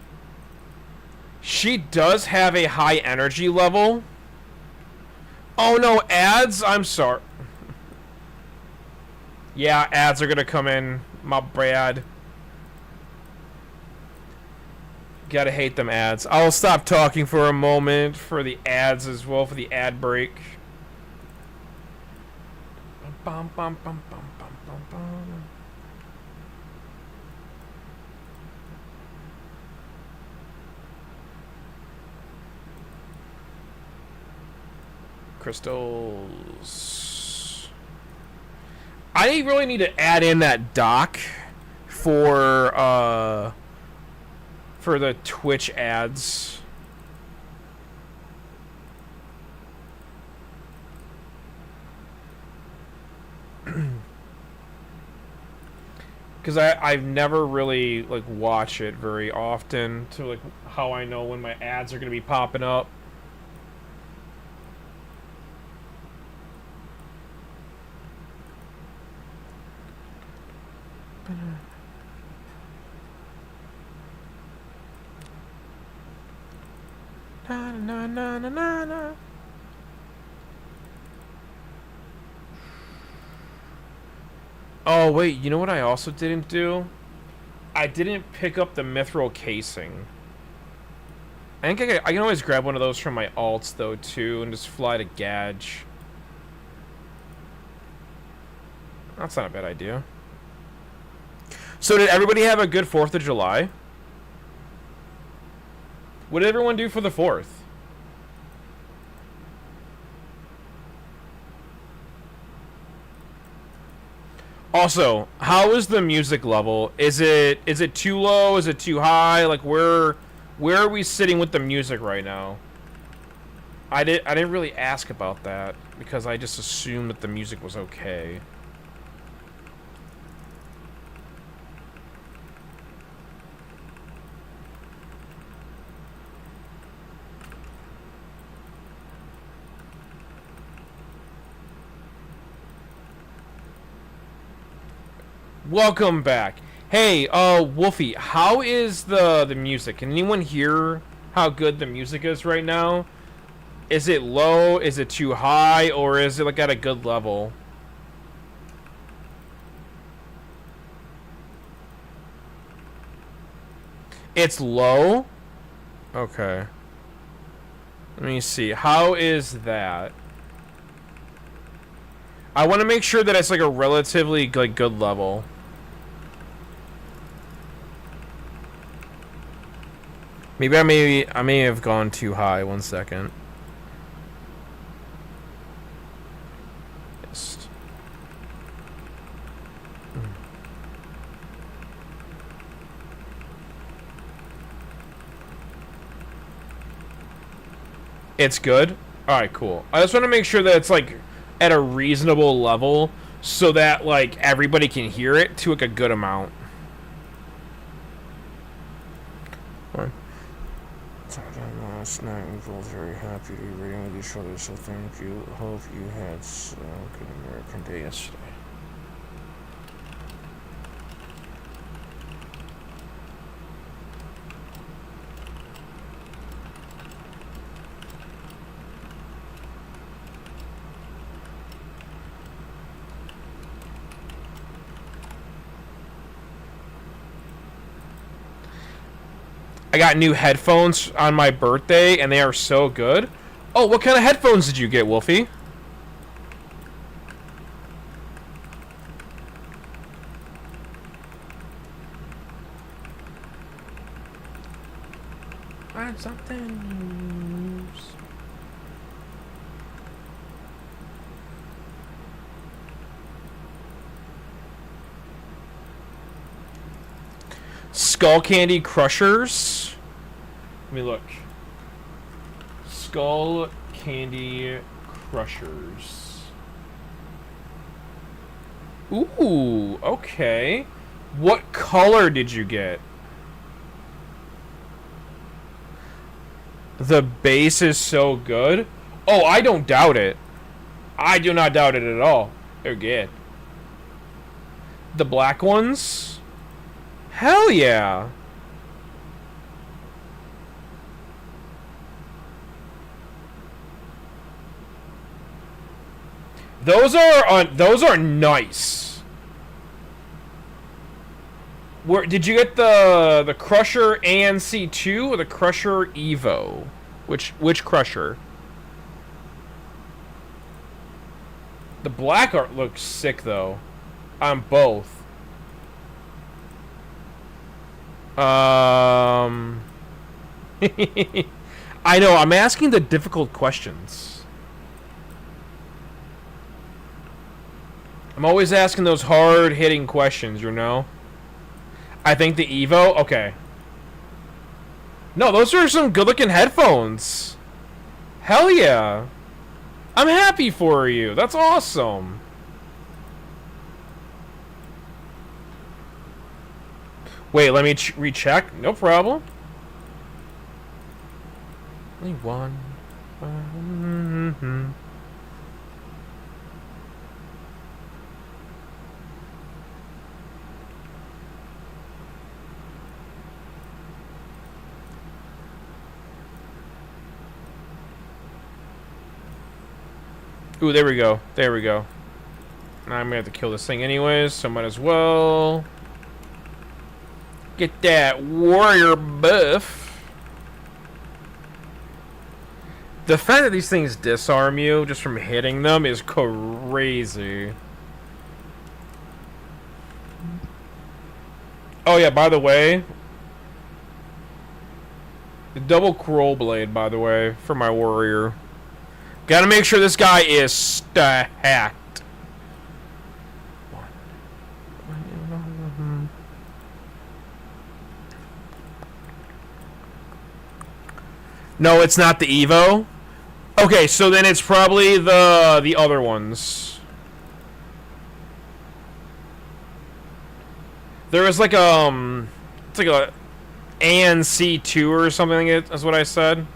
She does have a high energy level. Oh no, ads? I'm sorry. Yeah, ads are gonna come in. My bad. Gotta hate them ads. I'll stop talking for a moment for the ads as well, for the ad break. Bum, bum, bum, bum, bum, bum, bum. Crystals. I really need to add in that doc for the Twitch ads. Because I've never really like watched it very often to like how I know when my ads are gonna be popping up. Na, na, na, na, na, na. Oh wait, you know what I also didn't do? I didn't pick up the mithril casing. I think I can always grab one of those from my alts though too and just fly to Gadge. That's not a bad idea. So did everybody have a good 4th of July? What did everyone do for the 4th? Also, how is the music level? Is it too low? Is it too high? Like where are we sitting with the music right now? I didn't really ask about that because I just assumed that the music was okay. Welcome back. Hey, Wolfie, how is the music? Can anyone hear how good the music is right now? Is it low? Is it too high? Or is it like at a good level? It's low? Okay. Let me see. How is that? I want to make sure that it's like a relatively like good level. Maybe I may have gone too high. 1 second. Just. It's good. All right, cool. I just want to make sure that it's like at a reasonable level so that like everybody can hear it to like a good amount. Fine. Last night we were both very happy to be reading with each other, so thank you. Hope you had a good American Day yesterday. I got new headphones on my birthday, and they are so good. Oh, what kind of headphones did you get, Wolfie? Find something. Skull Candy Crushers. Let me look. Skull Candy Crushers. Ooh, okay. What color did you get? The base is so good. Oh, I don't doubt it. I do not doubt it at all. They're good. The black ones? Hell yeah. Those are nice. Where did you get the Crusher ANC2 or the Crusher Evo? Which Crusher? The black art looks sick though. On both. I know, I'm asking the difficult questions. I'm always asking those hard-hitting questions, you know? I think the Evo... Okay. No, those are some good-looking headphones. Hell yeah. I'm happy for you. That's awesome. Wait, let me recheck. No problem. Only one. Ooh, there we go. There we go. Now I'm gonna have to kill this thing anyways, so might as well get that warrior buff. The fact that these things disarm you just from hitting them is crazy. Oh yeah, by the way, the double Kroll blade, by the way, for my warrior. Gotta make sure this guy is stacked. No, it's not the Evo. Okay, so then it's probably the other ones. There was like it's like a ANC2 or something. That's what I said.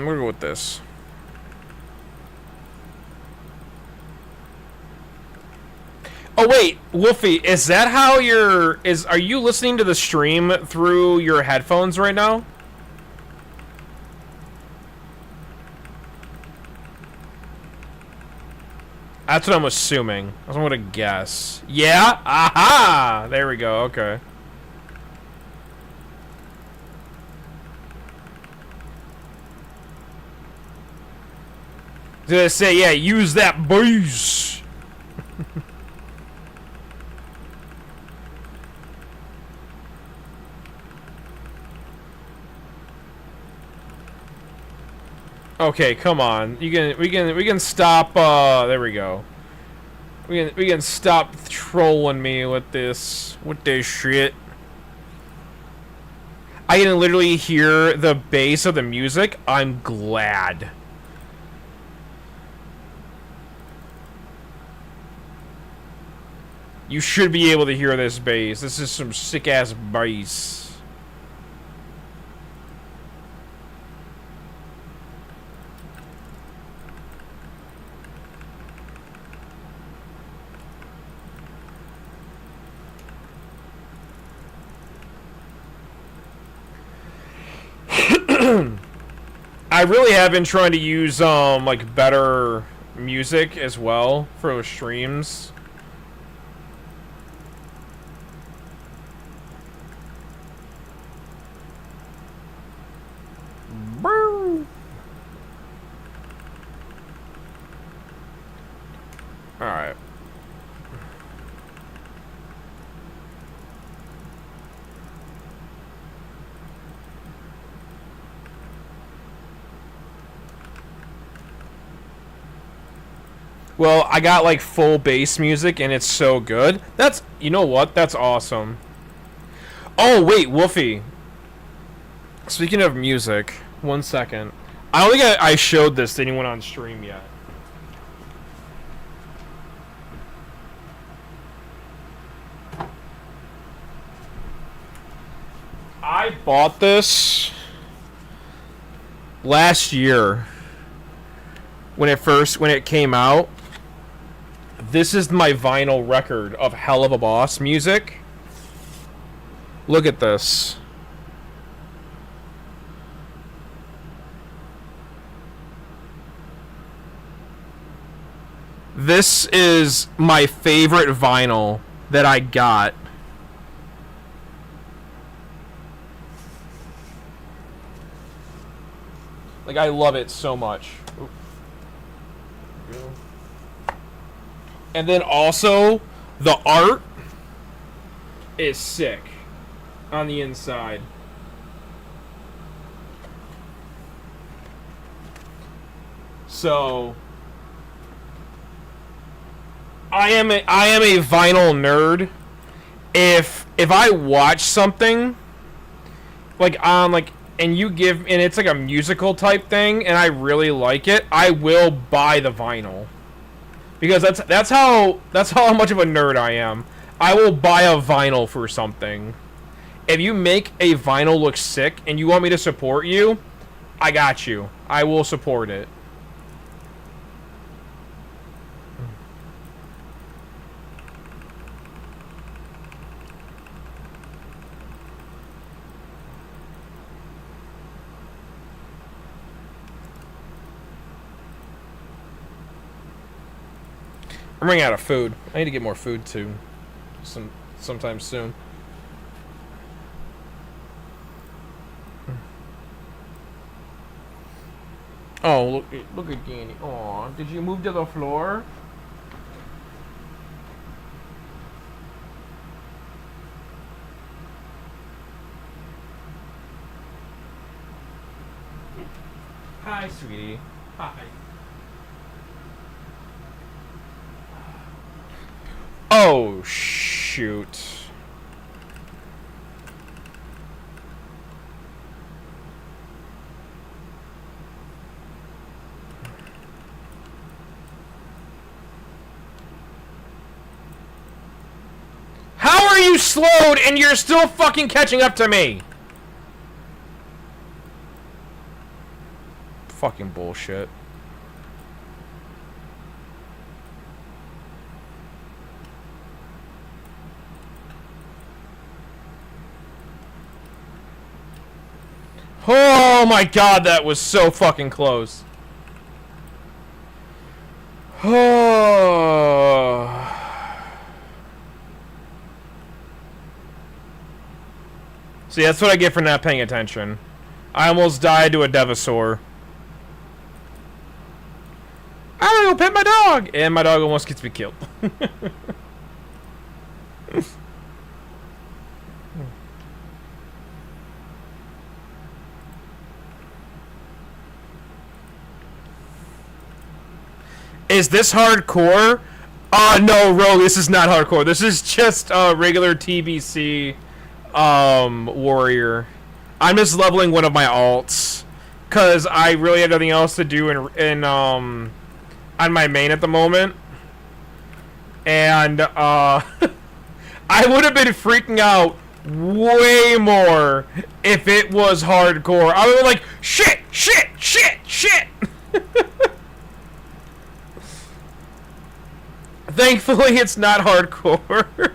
We'll go with this. Oh wait, Wolfie, is that how are you listening to the stream through your headphones right now? That's what I'm assuming. That's what I'm gonna guess. Yeah? Aha! There we go, okay. I was gonna say, yeah, use that booze. Okay, come on. We can stop there we go. We can stop trolling me with this shit. I can literally hear the bass of the music. I'm glad. You should be able to hear this bass. This is some sick-ass bass. I really have been trying to use like better music as well for those streams. Alright. Well, I got like full bass music and it's so good. That's, you know what? That's awesome. Oh, wait, Wolfie. Speaking of music, 1 second. I don't think I showed this to anyone on stream yet. I bought this last year when it came out. This is my vinyl record of Hell of a Boss music. Look at this. This is my favorite vinyl that I got. Like, I love it so much. Oop. And then also, the art is sick on the inside. So, I am a vinyl nerd. If I watch something like on like and it's like a musical type thing and I really like it, I will buy the vinyl. Because that's how much of a nerd I am. I will buy a vinyl for something. If you make a vinyl look sick and you want me to support you, I got you. I will support it. I'm running out of food. I need to get more food too. Sometime soon. Oh, look at Danny. Aw, did you move to the floor? Hi, sweetie. Hi. Oh, shoot. How are you slowed and you're still fucking catching up to me? Fucking bullshit. Oh my god, that was so fucking close. Oh. See, that's what I get for not paying attention. I almost died to a Devasaur. I'm gonna go pet my dog! And my dog almost gets me killed. Is this hardcore? No, Rogue, this is not hardcore. This is just regular TBC warrior. I'm just leveling one of my alts because I really have nothing else to do on my main at the moment. And I would have been freaking out way more if it was hardcore. I would be like, shit, shit, shit, shit. Thankfully, it's not hardcore.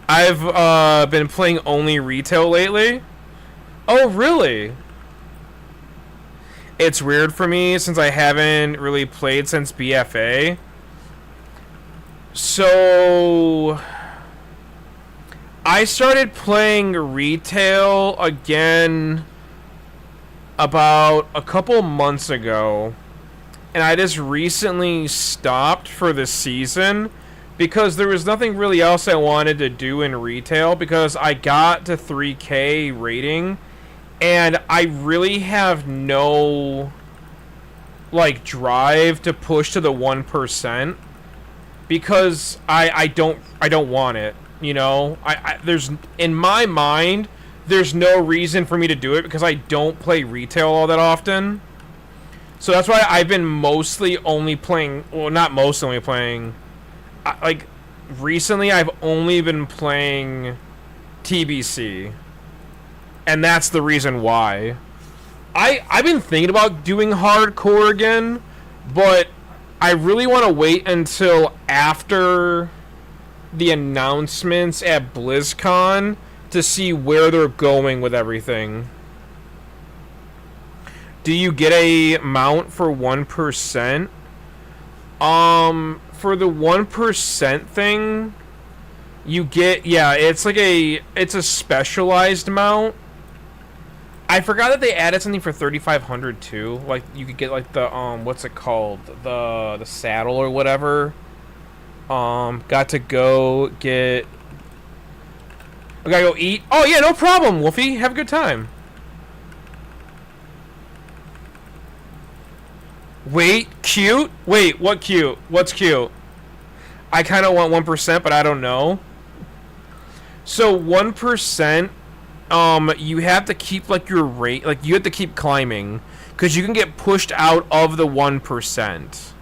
I've been playing only retail lately. Oh, really? It's weird for me since I haven't really played since BFA. So I started playing retail again about a couple months ago, and I just recently stopped for the season because there was nothing really else I wanted to do in retail because I got to 3K rating and I really have no like drive to push to the 1% because I don't want it, you know? I there's in my mind there's no reason for me to do it because I don't play retail all that often. So that's why I've been mostly only playing, well, not mostly only playing, like, recently I've only been playing TBC. And that's the reason why. I've been thinking about doing hardcore again, but I really want to wait until after the announcements at BlizzCon to see where they're going with everything. Do you get a mount for 1%? For the 1% thing, you get, yeah, it's like it's a specialized mount. I forgot that they added something for 3,500 too. Like you could get like the what's it called? The saddle or whatever. Got to go get. I gotta go eat. Oh yeah, no problem, Wolfie. Have a good time. Wait, cute? Wait, what cute? What's cute? I kind of want 1%, but I don't know. So 1%, you have to keep like your rate, like you have to keep climbing, because you can get pushed out of the 1%.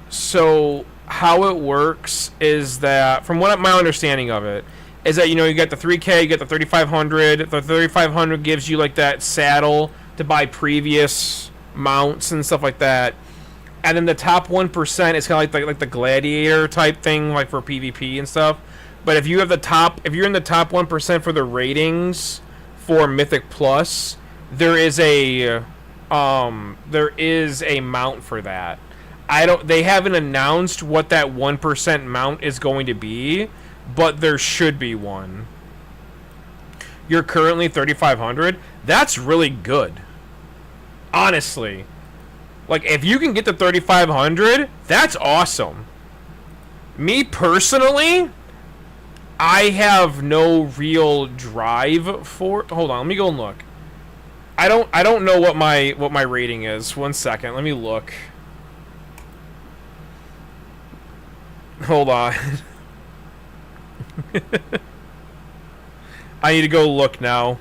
So how it works is that, from what my understanding of it, is that, you know, you get the 3K, you get the 3,500. The 3,500 gives you like that saddle to buy previous mounts and stuff like that. And then the top 1% is kind of like the gladiator type thing, like for PvP and stuff. But if you're in the top 1% for the ratings for Mythic Plus, there is a mount for that. They haven't announced what that 1% mount is going to be, but there should be one. You're currently 3,500. That's really good. Honestly. Like, if you can get to 3,500, that's awesome. Me personally, I have no real drive for. Hold on, let me go and look. I don't know what my rating is. 1 second, let me look. Hold on. I need to go look now.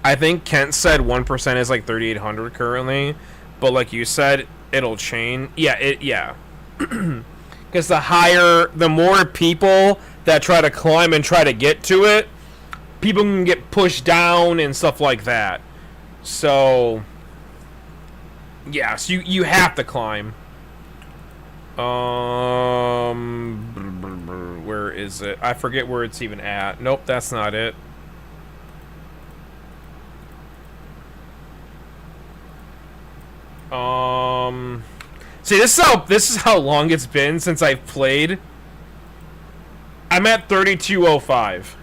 I think Kent said 1% is like 3,800 currently, but like you said, it'll change. Yeah. Because the more people that try to climb and try to get to it, people can get pushed down and stuff like that. So, yeah, so you have to climb. Where is it? I forget where it's even at. Nope, that's not it. See, this is how long it's been since I've played. I'm at 3205.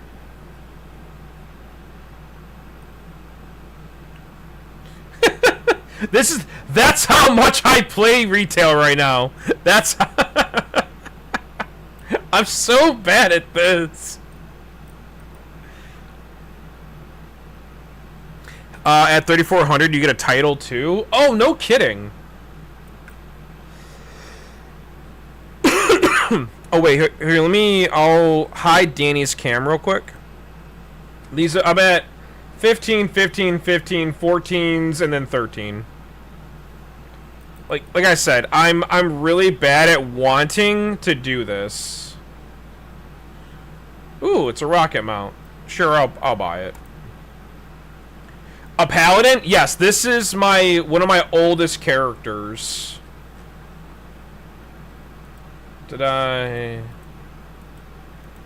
That's how much I play retail right now. That's I'm so bad at this. At 3,400, you get a title too. Oh, no kidding. Oh wait, here. I'll hide Danny's cam real quick. I'm at 15, 15, 15, 14s, and then 13. Like I said, I'm really bad at wanting to do this. Ooh, it's a rocket mount. Sure, I'll buy it. A paladin? Yes, this is one of my oldest characters. Did I...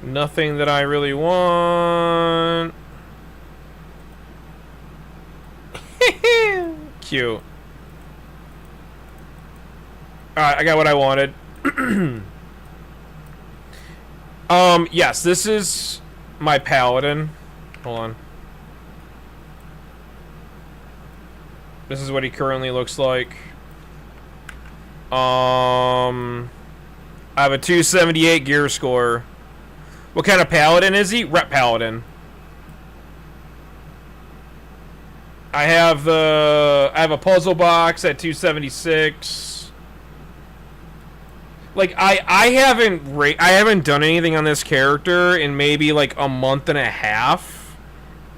Nothing that I really want. Cute. Alright, I got what I wanted. Yes, this is my paladin. Hold on. This is what he currently looks like. I have a 278 gear score. What kind of paladin is he? Rep paladin. I have a puzzle box at 276. Like I haven't done anything on this character in maybe like a month and a half.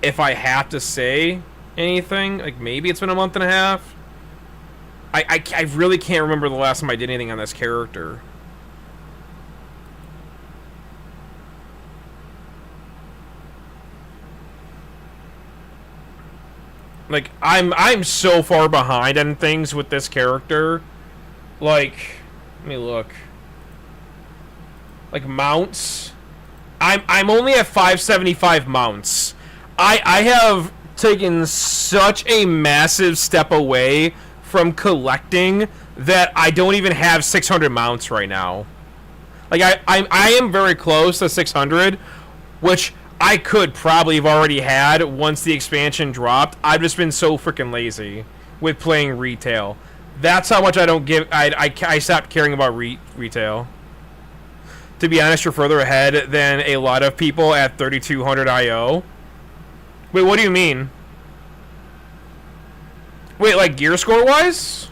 If I have to say anything, like maybe it's been a month and a half. I really can't remember the last time I did anything on this character. Like I'm so far behind on things with this character. Like, let me look. Like mounts, I'm only at 575 mounts. I have taken such a massive step away from collecting that I don't even have 600 mounts right now. Like I am very close to 600, which I could probably have already had once the expansion dropped. I've just been so freaking lazy with playing retail. That's how much I don't give. I stopped caring about retail. To be honest, you're further ahead than a lot of people at 3200 IO. Wait, what do you mean? Wait, like gear score wise?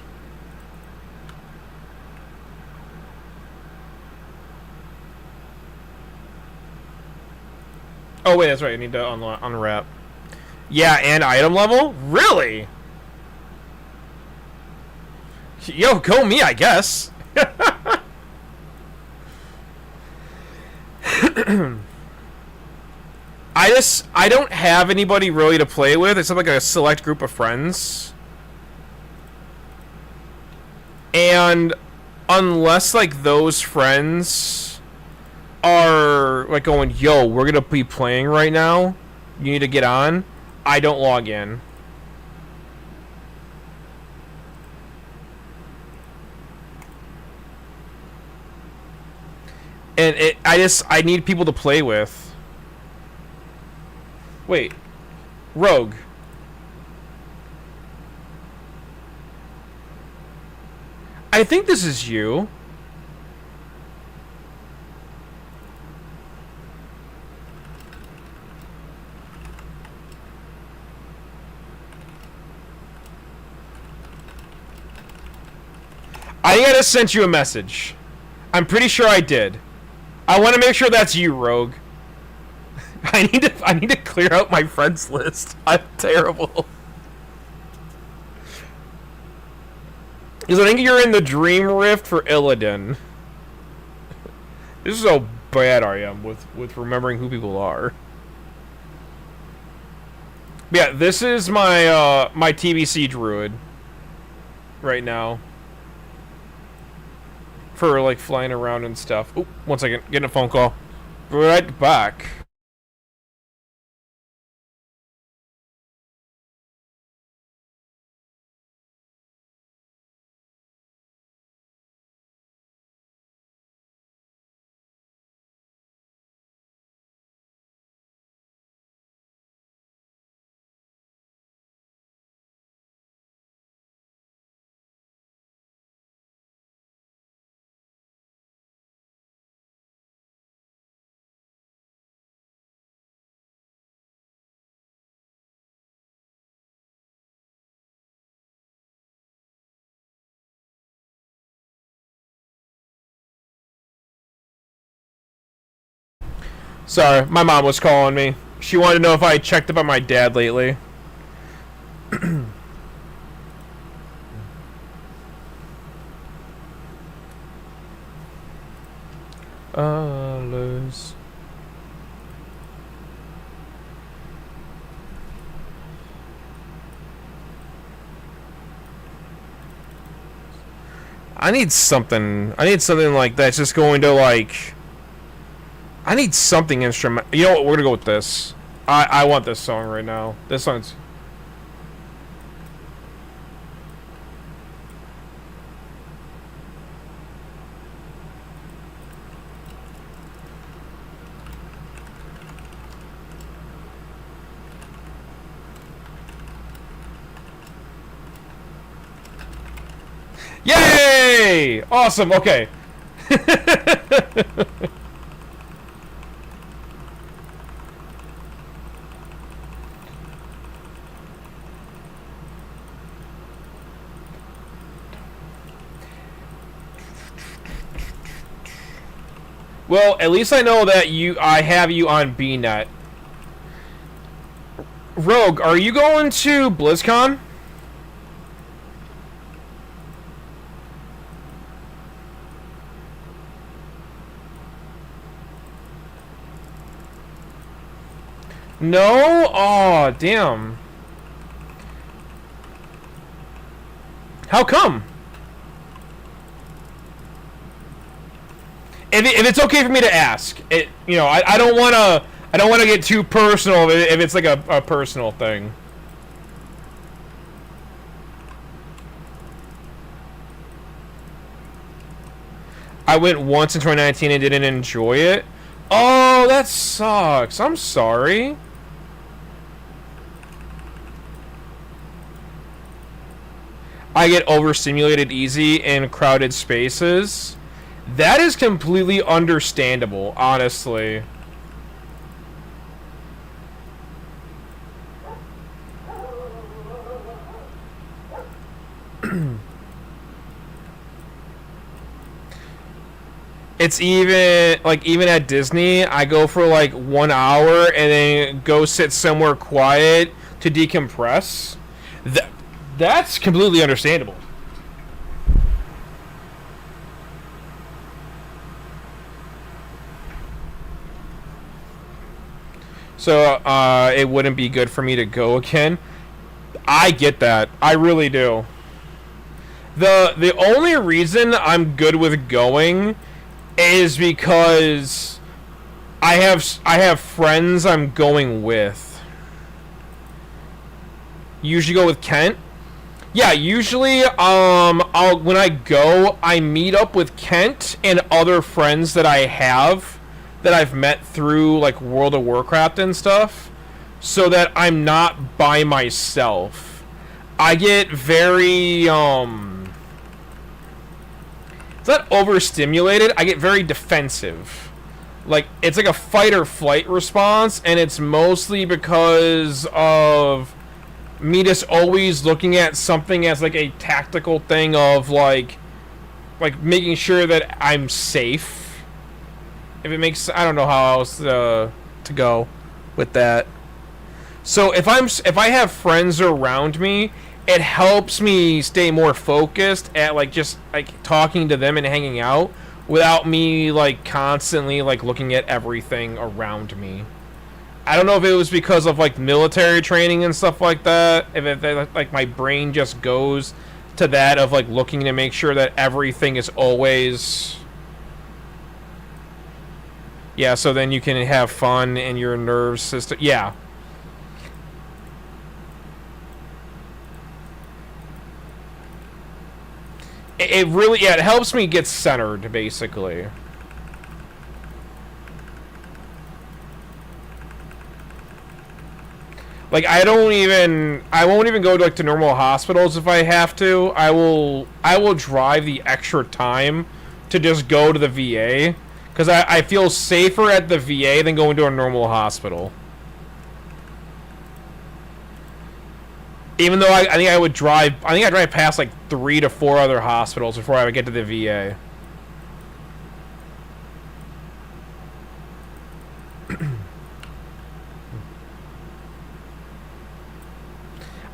Oh wait, that's right. I need to unwrap. Yeah, and item level? Really? Yo, go me, I guess. I don't have anybody really to play with except like a select group of friends. And unless like those friends are like going, yo, we're gonna be playing right now, you need to get on, I don't log in. And I need people to play with. Wait. Rogue. I think this is you. I think I just sent you a message. I'm pretty sure I did. I want to make sure that's you, Rogue. I need to clear out my friends list. I'm terrible. Because I think you're in the Dream Rift for Illidan. This is how bad I am with remembering who people are. But yeah, this is my my TBC druid right now. For like flying around and stuff. Oop, one second, getting a phone call. Right back. Sorry, my mom was calling me. She wanted to know if I had checked up on my dad lately. Lose. I need something. I need something like that's just going to like. I need something instrument. You know what? We're gonna go with this. I want this song right now. This song's. Yay! Awesome. Okay. Well, at least I know that I have you on BNet. Rogue, are you going to BlizzCon? No? Oh, damn. How come? If it's okay for me to ask, I don't want to get too personal if it's like a personal thing. I went once in 2019 and didn't enjoy it. Oh, that sucks. I'm sorry. I get overstimulated easy in crowded spaces. That is completely understandable, honestly. It's even at Disney, I go for like 1 hour and then go sit somewhere quiet to decompress. That's completely understandable. So it wouldn't be good for me to go again. I get that. I really do. The only reason I'm good with going is because I have friends I'm going with. Usually go with Kent. Yeah, usually when I go, I meet up with Kent and other friends that I have that I've met through like World of Warcraft and stuff, so that I'm not by myself. I get very it's not overstimulated. I get very defensive. Like, it's like a fight or flight response, and it's mostly because of me just always looking at something as like a tactical thing of like making sure that I'm safe. If it makes, I don't know how else to go with that. So if I have friends around me, it helps me stay more focused at like just like talking to them and hanging out without me like constantly like looking at everything around me. I don't know if it was because of like military training and stuff like that. If it, like my brain just goes to that of like looking to make sure that everything is always. Yeah, so then you can have fun in your nerve system. Yeah. It really, yeah, it helps me get centered, basically. Like, I won't even go to, like, to normal hospitals if I have to. I will drive the extra time to just go to the VA. Because I feel safer at the VA than going to a normal hospital. Even though I think I drive past like 3 to 4 other hospitals before I would get to the VA.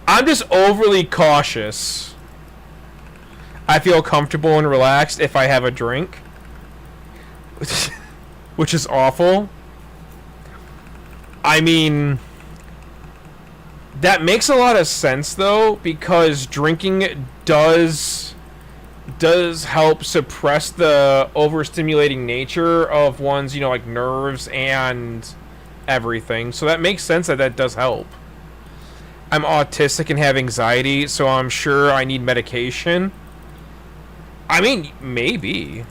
I'm just overly cautious. I feel comfortable and relaxed if I have a drink. Which is awful. I mean, that makes a lot of sense though, because drinking does does help suppress the overstimulating nature of one's, like nerves and everything. So that makes sense that does help. I'm autistic and have anxiety, so I'm sure I need medication. I mean, maybe.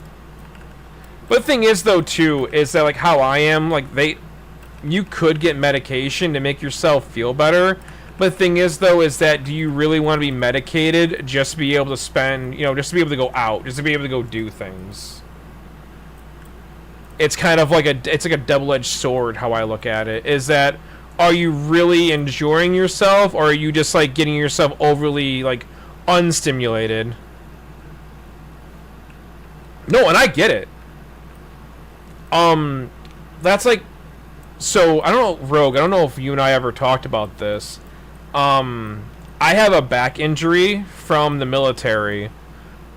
But the thing is, though, too, is that, like, how I am, like, you could get medication to make yourself feel better. But the thing is, though, is that do you really want to be medicated just to be able to spend, just to be able to go out, just to be able to go do things? It's kind of like it's like a double-edged sword, how I look at it, is that are you really enjoying yourself, or are you just, like, getting yourself overly, like, unstimulated? No, and I get it. That's like, so, I don't know, Rogue, I don't know if you and I ever talked about this. I have a back injury from the military.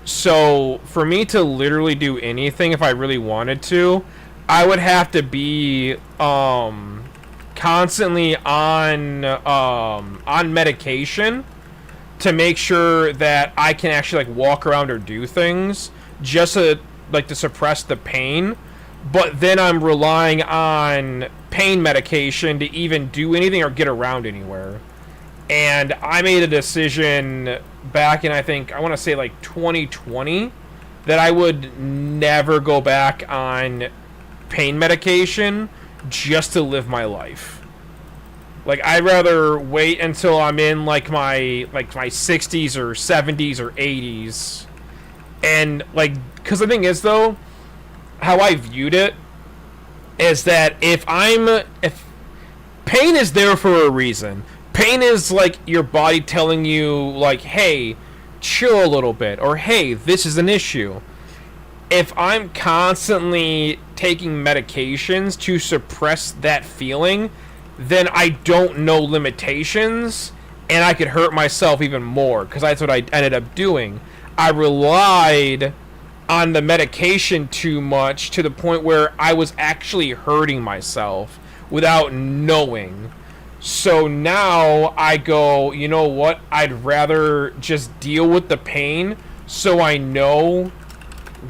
So, for me to literally do anything, if I really wanted to, I would have to be, constantly on medication to make sure that I can actually, like, walk around or do things, just to, like, to suppress the pain. But then I'm relying on pain medication to even do anything or get around anywhere. And I made a decision back in, I want to say, like, 2020, that I would never go back on pain medication just to live my life. Like, I'd rather wait until I'm in, like, my 60s or 70s or 80s. And, like, because the thing is, though, how I viewed it is that if pain is there for a reason. Pain is like your body telling you, like, hey, chill a little bit, or hey, this is an issue. If I'm constantly taking medications to suppress that feeling, then I don't know limitations, and I could hurt myself even more, because that's what I ended up doing. I relied on the medication too much to the point where I was actually hurting myself without knowing. So now I go, you know what? I'd rather just deal with the pain so I know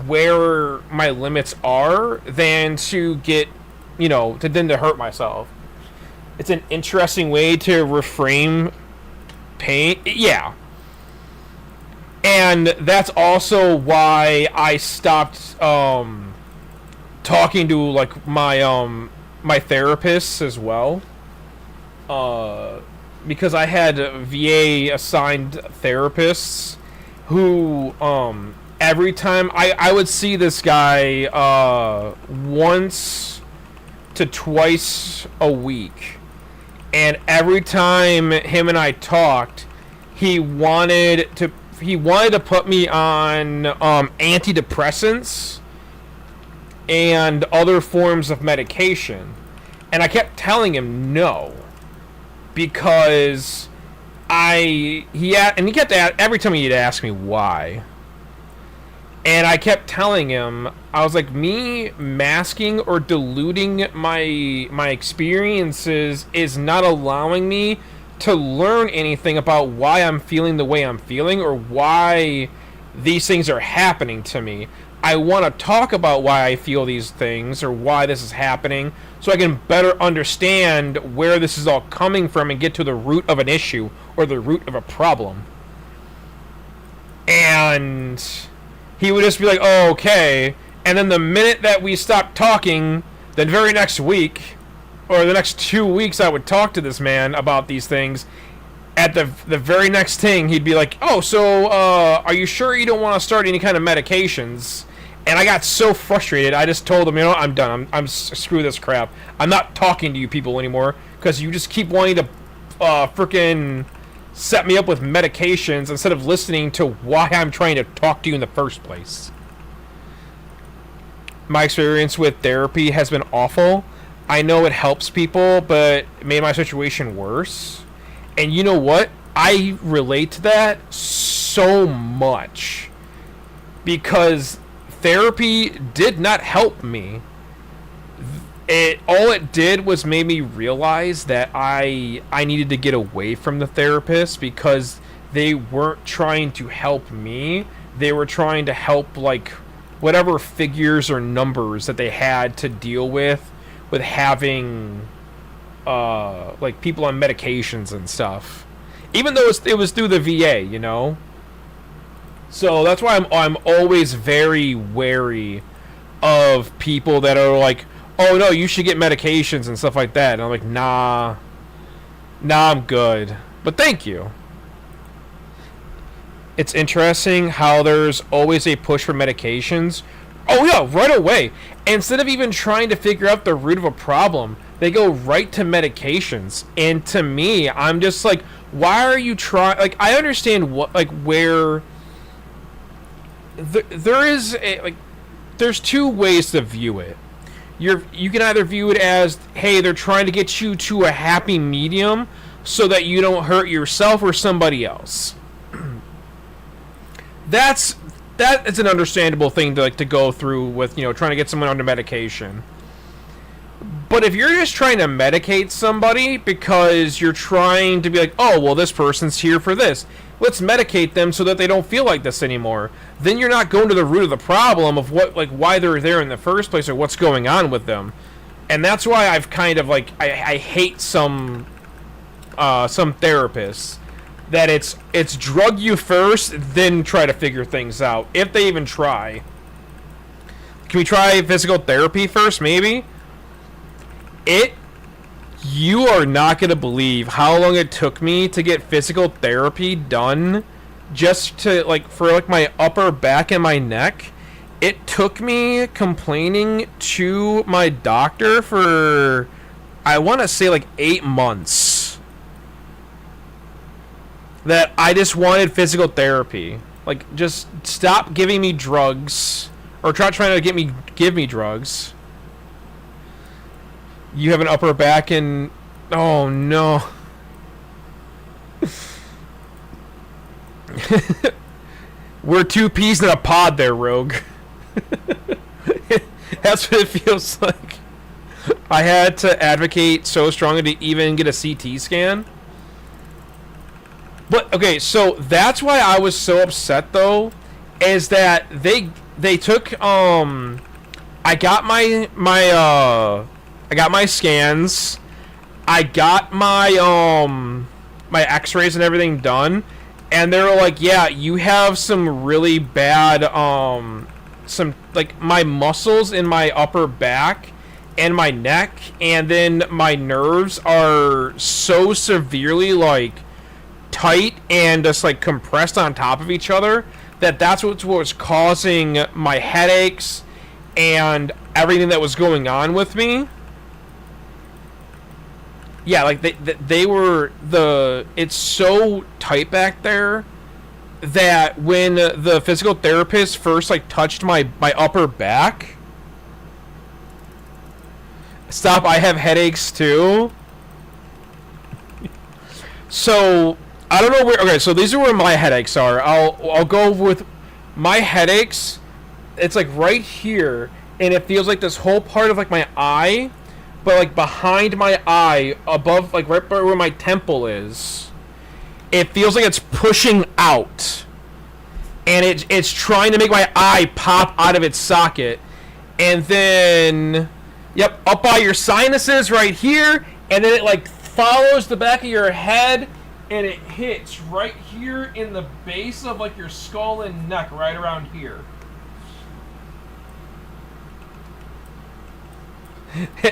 where my limits are than to get, to hurt myself. It's an interesting way to reframe pain. Yeah. And that's also why I stopped talking to, like, my my therapists as well. Because I had VA assigned therapists who every time I would see this guy once to twice a week, and every time him and I talked, he wanted to put me on antidepressants and other forms of medication. And I kept telling him no. Because he kept every time he'd ask me why. And I kept telling him, I was like, me masking or diluting my experiences is not allowing me to learn anything about why I'm feeling the way I'm feeling, or why these things are happening to me. I want to talk about why I feel these things, or why this is happening, so I can better understand where this is all coming from and get to the root of an issue, or the root of a problem. And he would just be like, oh, okay. And then the minute that we stopped talking, the very next week, or the next 2 weeks, I would talk to this man about these things. At the very next thing, he'd be like, oh, so are you sure you don't want to start any kind of medications? And I got so frustrated, I just told him, I'm done. I'm screw this crap. I'm not talking to you people anymore, because you just keep wanting to freaking set me up with medications instead of listening to why I'm trying to talk to you in the first place. My experience with therapy has been awful. I know it helps people, but it made my situation worse. And you know what? I relate to that so much. Because therapy did not help me. All it did was made me realize that I needed to get away from the therapist, because they weren't trying to help me. they were trying to help like whatever figures or numbers that they had to deal with having like people on medications and stuff, even though it was through the VA, you know. So that's why I'm always very wary of people that are like, oh no, you should get medications and stuff like that, and I'm like, nah, I'm good, but thank you. It's interesting how there's always a push for medications. Oh yeah, right away. Instead of even trying to figure out the root of a problem, they go right to medications. And to me, I'm just like, why are you trying? Like, I understand what, like, where there is a, like, there's two ways to view it. You can either view it as, hey, they're trying to get you to a happy medium so that you don't hurt yourself or somebody else. That is an understandable thing to like to go through with, you know, trying to get someone under medication. But if you're just trying to medicate somebody because you're trying to be like, oh, well, this person's here for this, let's medicate them so that they don't feel like this anymore, then you're not going to the root of the problem of what, like, why they're there in the first place or what's going on with them. And that's why I've kind of like I hate some therapists that it's drug you first, then try to figure things out, if they even try. Can we try physical therapy first, maybe? You are not going to believe how long it took me to get physical therapy done just to, like, for, like, my upper back and my neck. It took me complaining to my doctor for, I want to say, like, 8 months. That I just wanted physical therapy. Like, just stop giving me drugs. Or trying to give me drugs. You have an upper back and... Oh, no. We're two peas in a pod there, Rogue. That's what it feels like. I had to advocate so strongly to even get a CT scan. But, okay, so that's why I was so upset, though, is that they took, I got my scans, I got my x-rays and everything done, and they were like, yeah, you have some really bad, my muscles in my upper back and my neck, and then my nerves are so severely, like, tight and just like compressed on top of each other that's what was causing my headaches and everything that was going on with me. Yeah, like they were it's so tight back there that when the physical therapist first like touched my upper back. Stop, I have headaches too. So I don't know where. Okay, so these are where my headaches are. I'll go with my headaches. It's like right here, and it feels like this whole part of like my eye, but like behind my eye, above, like right where my temple is. It feels like it's pushing out, and it's trying to make my eye pop out of its socket, and then, yep, up by your sinuses right here, and then it like follows the back of your head. And it hits right here in the base of like your skull and neck, right around here.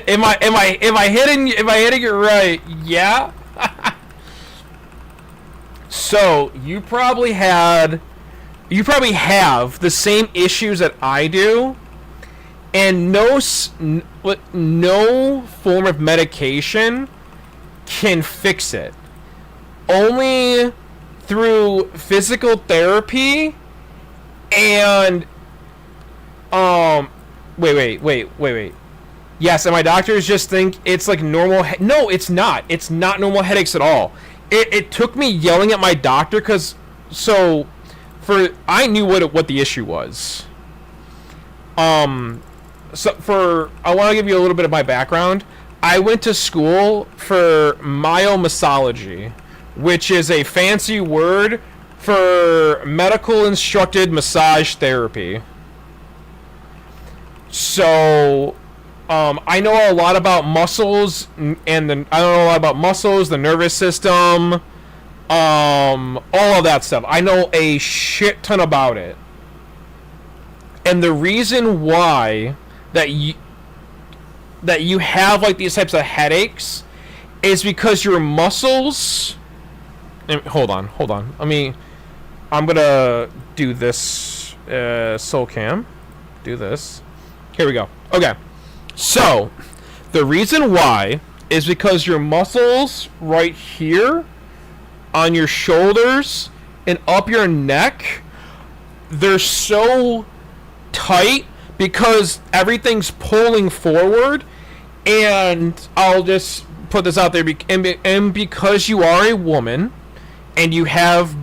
Am I hitting it right? Yeah. So you probably have the same issues that I do, and no form of medication can fix it. Only through physical therapy and wait. Yes, and my doctors just think it's like normal. No, it's not. It's not normal headaches at all. It took me yelling at my doctor I knew what the issue was. I want to give you a little bit of my background. I went to school for myomycology, which is a fancy word for medical instructed massage therapy. So, I know a lot about muscles, and I know a lot about muscles, the nervous system, all of that stuff. I know a shit ton about it. And the reason why that you have like these types of headaches is because your muscles. Hold on. I'm gonna do this. Soul cam. Do this. Here we go. Okay. So, the reason why is because your muscles right here on your shoulders and up your neck, they're so tight because everything's pulling forward. And I'll just put this out there, and because you are a woman and you have,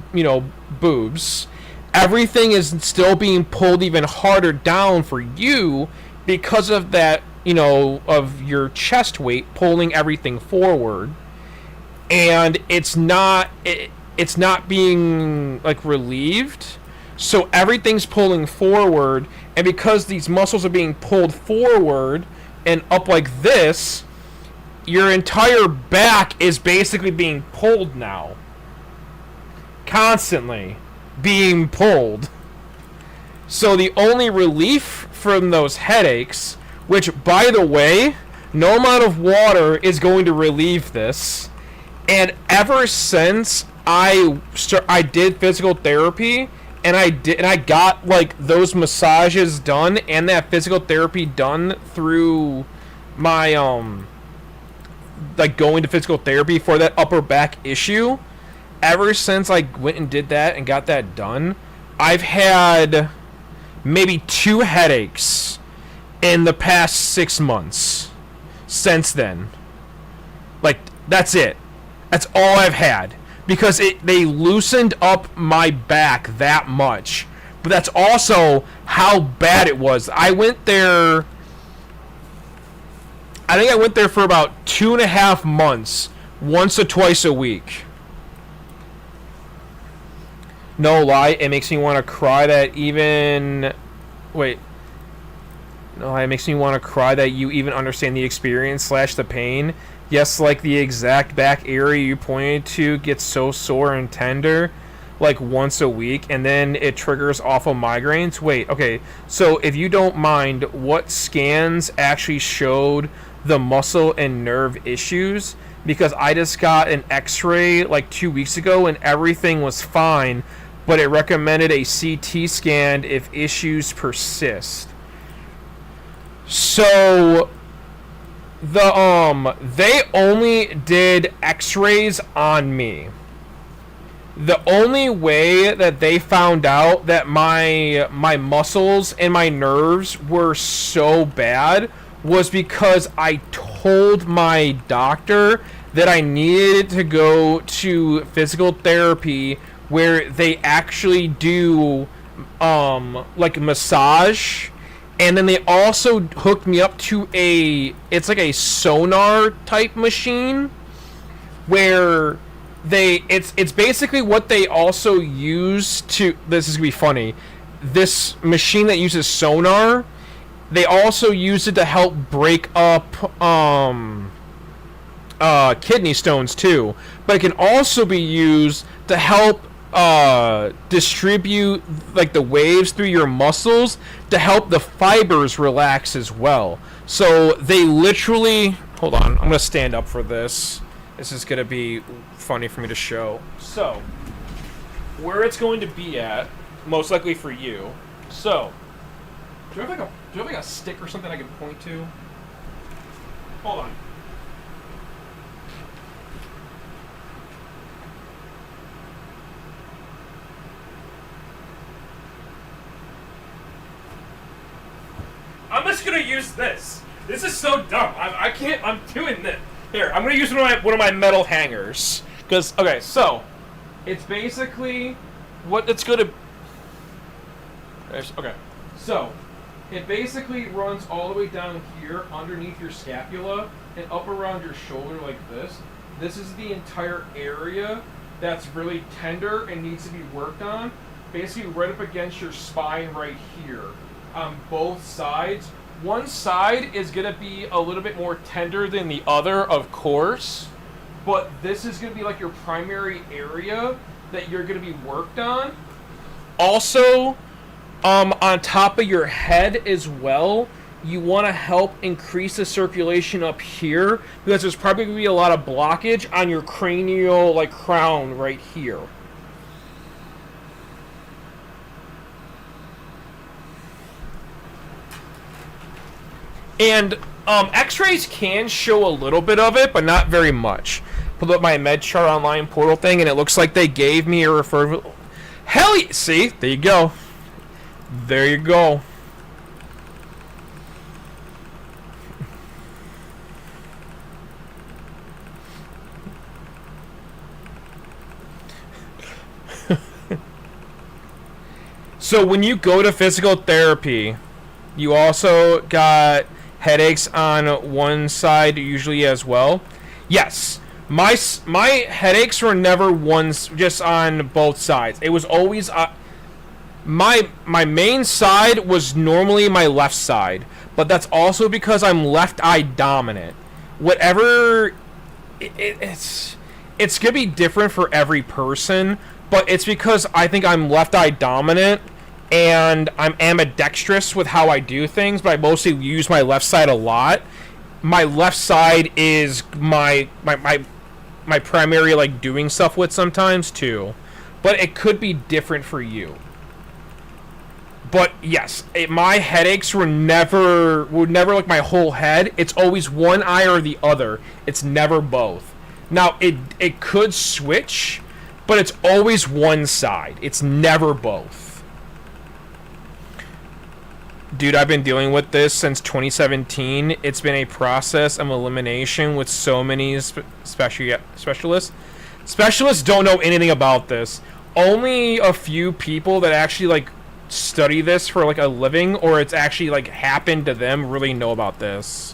boobs, everything is still being pulled even harder down for you because of that, of your chest weight pulling everything forward. And it's not being like relieved. So everything's pulling forward, and because these muscles are being pulled forward and up like this, your entire back is basically being pulled now. Constantly being pulled. So the only relief from those headaches, which, by the way, no amount of water is going to relieve this. And ever since I did physical therapy, and I got like those massages done and that physical therapy done through my like going to physical therapy for that upper back issue. Ever since I went and did that and got that done, I've had maybe 2 headaches in the past 6 months since then. Like, that's it. That's all I've had. Because they loosened up my back that much. But that's also how bad it was. I think I went there for about 2.5 months, once or twice a week. No lie, it makes me want to cry that even... Wait. No lie, it makes me want to cry that you even understand the experience / the pain. Yes, like the exact back area you pointed to gets so sore and tender, like once a week, and then it triggers awful migraines. Wait, okay, so if you don't mind, what scans actually showed the muscle and nerve issues? Because I just got an x-ray like 2 weeks ago and everything was fine, but it recommended a CT scan if issues persist. So they only did x-rays on me. The only way that they found out that my muscles and my nerves were so bad was because I told my doctor that I needed to go to physical therapy where they actually do like massage. And then they also hooked me up to it's like a sonar type machine where it's basically what they also use to, this is gonna be funny, this machine that uses sonar, they also use it to help break up kidney stones too, but it can also be used to help distribute like the waves through your muscles to help the fibers relax as well. So they literally, hold on, I'm gonna stand up for this. This is gonna be funny for me to show. So where it's going to be at, most likely for you. So do you have like a stick or something I can point to? Hold on. I'm just gonna use this. This is so dumb. I can't. I'm doing this. Here, I'm gonna use one of my metal hangers. Cause okay, so it's basically what it's gonna. Okay, so it basically runs all the way down here underneath your scapula and up around your shoulder like this. This is the entire area that's really tender and needs to be worked on. Basically, right up against your spine right here, on both sides. One side is gonna be a little bit more tender than the other, of course, but this is gonna be like your primary area that you're gonna be worked on. Also, on top of your head as well, you want to help increase the circulation up here because there's probably going to be a lot of blockage on your cranial like crown right here. And x-rays can show a little bit of it, but not very much. Pulled up my MedChart online portal thing, and it looks like they gave me a referral. Hell yeah! See? There you go. There you go. So when you go to physical therapy, you also got headaches on one side usually as well. Yes. My headaches were never just on both sides. It was always my main side was normally my left side, but that's also because I'm left eye dominant. Whatever it's gonna be different for every person, but it's because I think I'm left eye dominant and I'm ambidextrous with how I do things, but I mostly use my left side a lot. My left side is my primary like doing stuff with sometimes too, but it could be different for you. But yes, my headaches were never like my whole head. It's always one eye or the other. It's never both. Now it could switch, but it's always one side. It's never both. Dude, I've been dealing with this since 2017. It's been a process of elimination with so many specialists. Specialists don't know anything about this. Only a few people that actually like study this for like a living, or it's actually like happened to them, really know about this.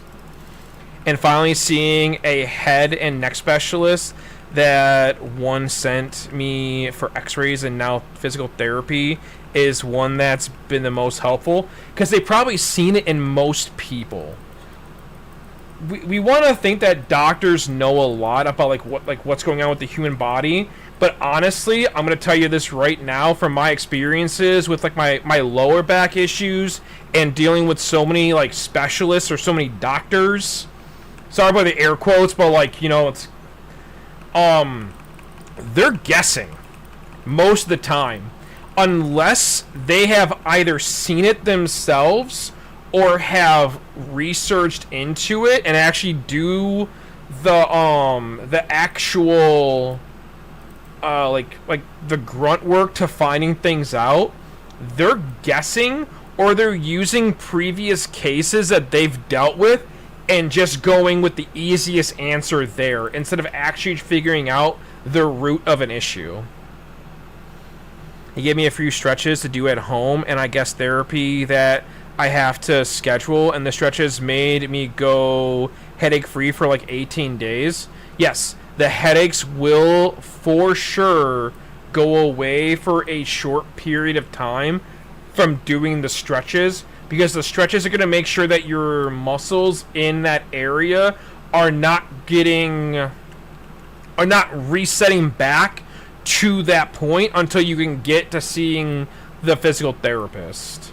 And finally seeing a head and neck specialist that one sent me for x-rays and now physical therapy is one that's been the most helpful, because they've probably seen it in most people. We want to think that doctors know a lot about what's going on with the human body, but honestly, I'm going to tell you this right now from my experiences with like my lower back issues and dealing with so many like specialists or so many doctors. Sorry about the air quotes, but like, you know, it's they're guessing most of the time, unless they have either seen it themselves or have researched into it and actually do the actual like the grunt work to finding things out. They're guessing, or they're using previous cases that they've dealt with and just going with the easiest answer there instead of actually figuring out the root of an issue. He gave me a few stretches to do at home, and I guess therapy that I have to schedule, and the stretches made me go headache free for like 18 days. Yes, the headaches will for sure go away for a short period of time from doing the stretches, because the stretches are going to make sure that your muscles in that area are not resetting back to that point until you can get to seeing the physical therapist.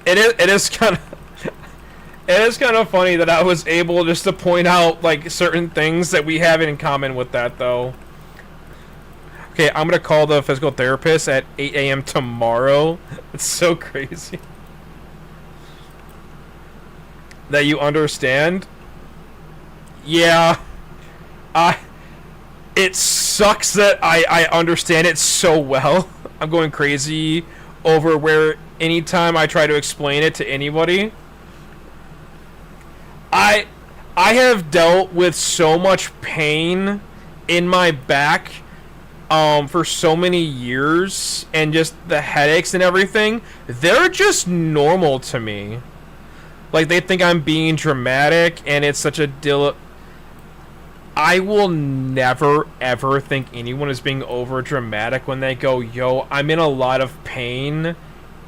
It is kind of funny that I was able just to point out like certain things that we have in common with that, though. Okay, I'm gonna call the physical therapist at 8 a.m. tomorrow. It's so crazy that you understand. Yeah, it sucks that I understand it so well. I'm going crazy over where anytime I try to explain it to anybody. I have dealt with so much pain in my back for so many years, and just the headaches and everything, they're just normal to me. Like, they think I'm being dramatic, and it's such a I will never, ever think anyone is being over dramatic when they go, yo, I'm in a lot of pain,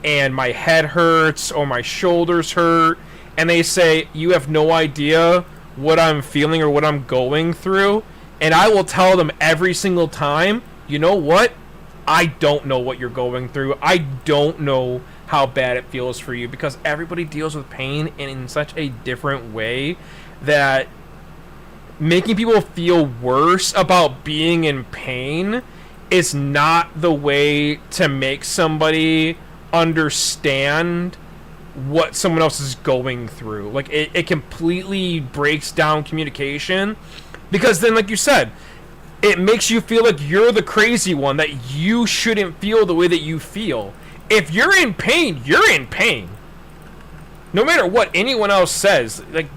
and my head hurts, or my shoulders hurt, and they say, you have no idea what I'm feeling or what I'm going through, and I will tell them every single time, you know what? I don't know what you're going through. I don't know how bad it feels for you, because everybody deals with pain in such a different way that making people feel worse about being in pain is not the way to make somebody understand what someone else is going through. Like, it completely breaks down communication, because then, like you said, it makes you feel like you're the crazy one, that you shouldn't feel the way that you feel. If you're in pain, you're in pain. No matter what anyone else says, like,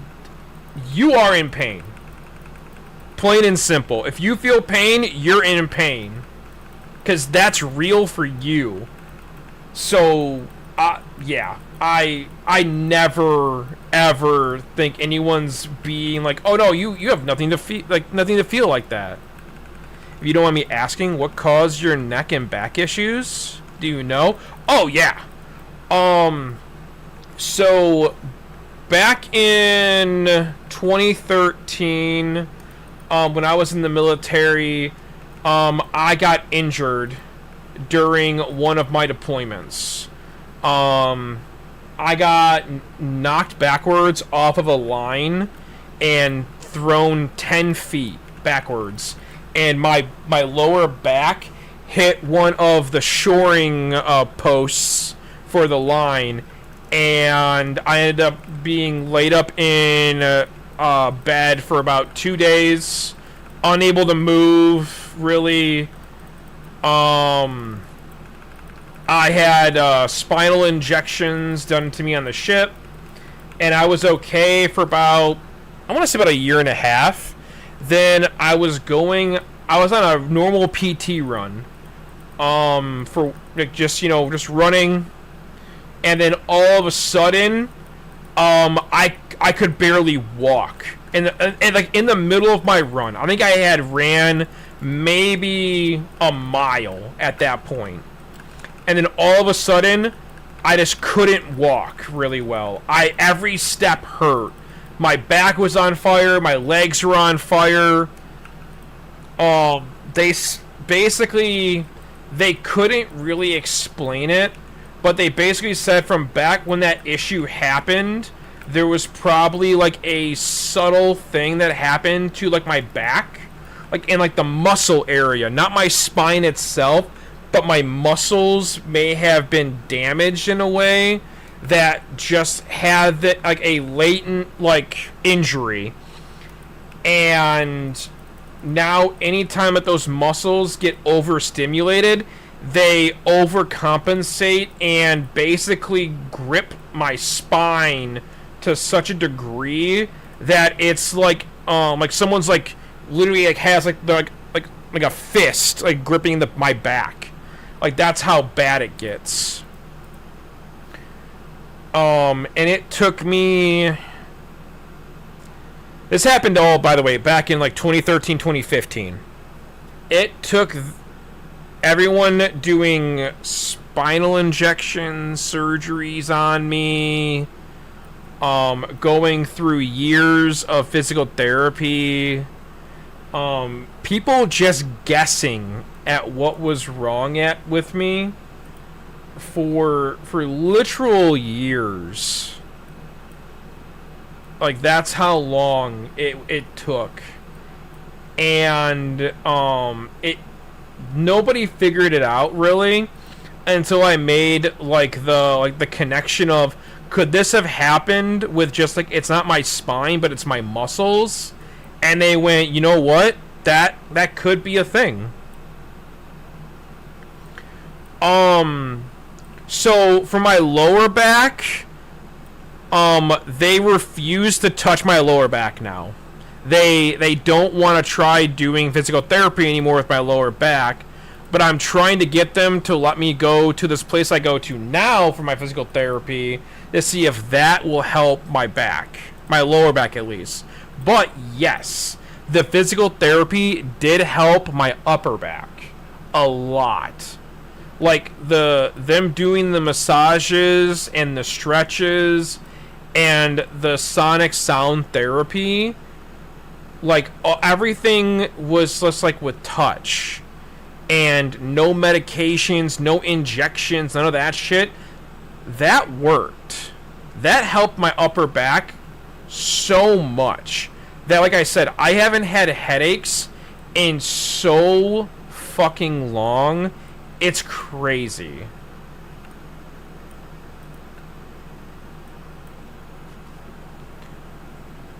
you are in pain. Plain and simple. If you feel pain, you're in pain. Because that's real for you. So, yeah. I never, ever think anyone's being like, oh no, you have nothing to feel like that. If you don't want me asking, what caused your neck and back issues? Do you know? Oh, yeah. So, back in 2013, when I was in the military, I got injured during one of my deployments. I got knocked backwards off of a line and thrown 10 feet backwards. And my lower back hit one of the shoring posts for the line, and I ended up being laid up in bed for about 2 days, unable to move, really. I had spinal injections done to me on the ship, and I was okay for about, I want to say about a year and a half. Then I was on a normal PT run, for like, just running, and then all of a sudden, I could barely walk, and like in the middle of my run, I think I had ran maybe a mile at that point, and then all of a sudden, I just couldn't walk really well. Every step hurt. My back was on fire. My legs were on fire. They couldn't really explain it, but they basically said from back when that issue happened, there was probably like a subtle thing that happened to like my back, like in like the muscle area, not my spine itself, but my muscles may have been damaged in a way that just had like a latent like injury, and now anytime that those muscles get overstimulated, they overcompensate and basically grip my spine to such a degree that it's like someone's like literally like has like a fist like gripping my back. Like, that's how bad it gets. And it took me... This happened all, by the way, back in like 2013, 2015. It took everyone doing spinal injections, surgeries on me, going through years of physical therapy, people just guessing at what was wrong with me for literal years. Like, that's how long it took. And nobody figured it out really until I made like the connection of, could this have happened with just like, it's not my spine but it's my muscles? And they went, you know what, that could be a thing. So for my lower back, they refuse to touch my lower back now. they don't want to try doing physical therapy anymore with my lower back, but I'm trying to get them to let me go to this place I go to now for my physical therapy to see if that will help my back, my lower back at least. But yes, the physical therapy did help my upper back a lot. Like them doing the massages and the stretches and the sonic sound therapy, like everything was just like with touch and no medications, no injections, none of that shit. That worked. That helped my upper back so much that, like I said, I haven't had headaches in so fucking long. It's crazy.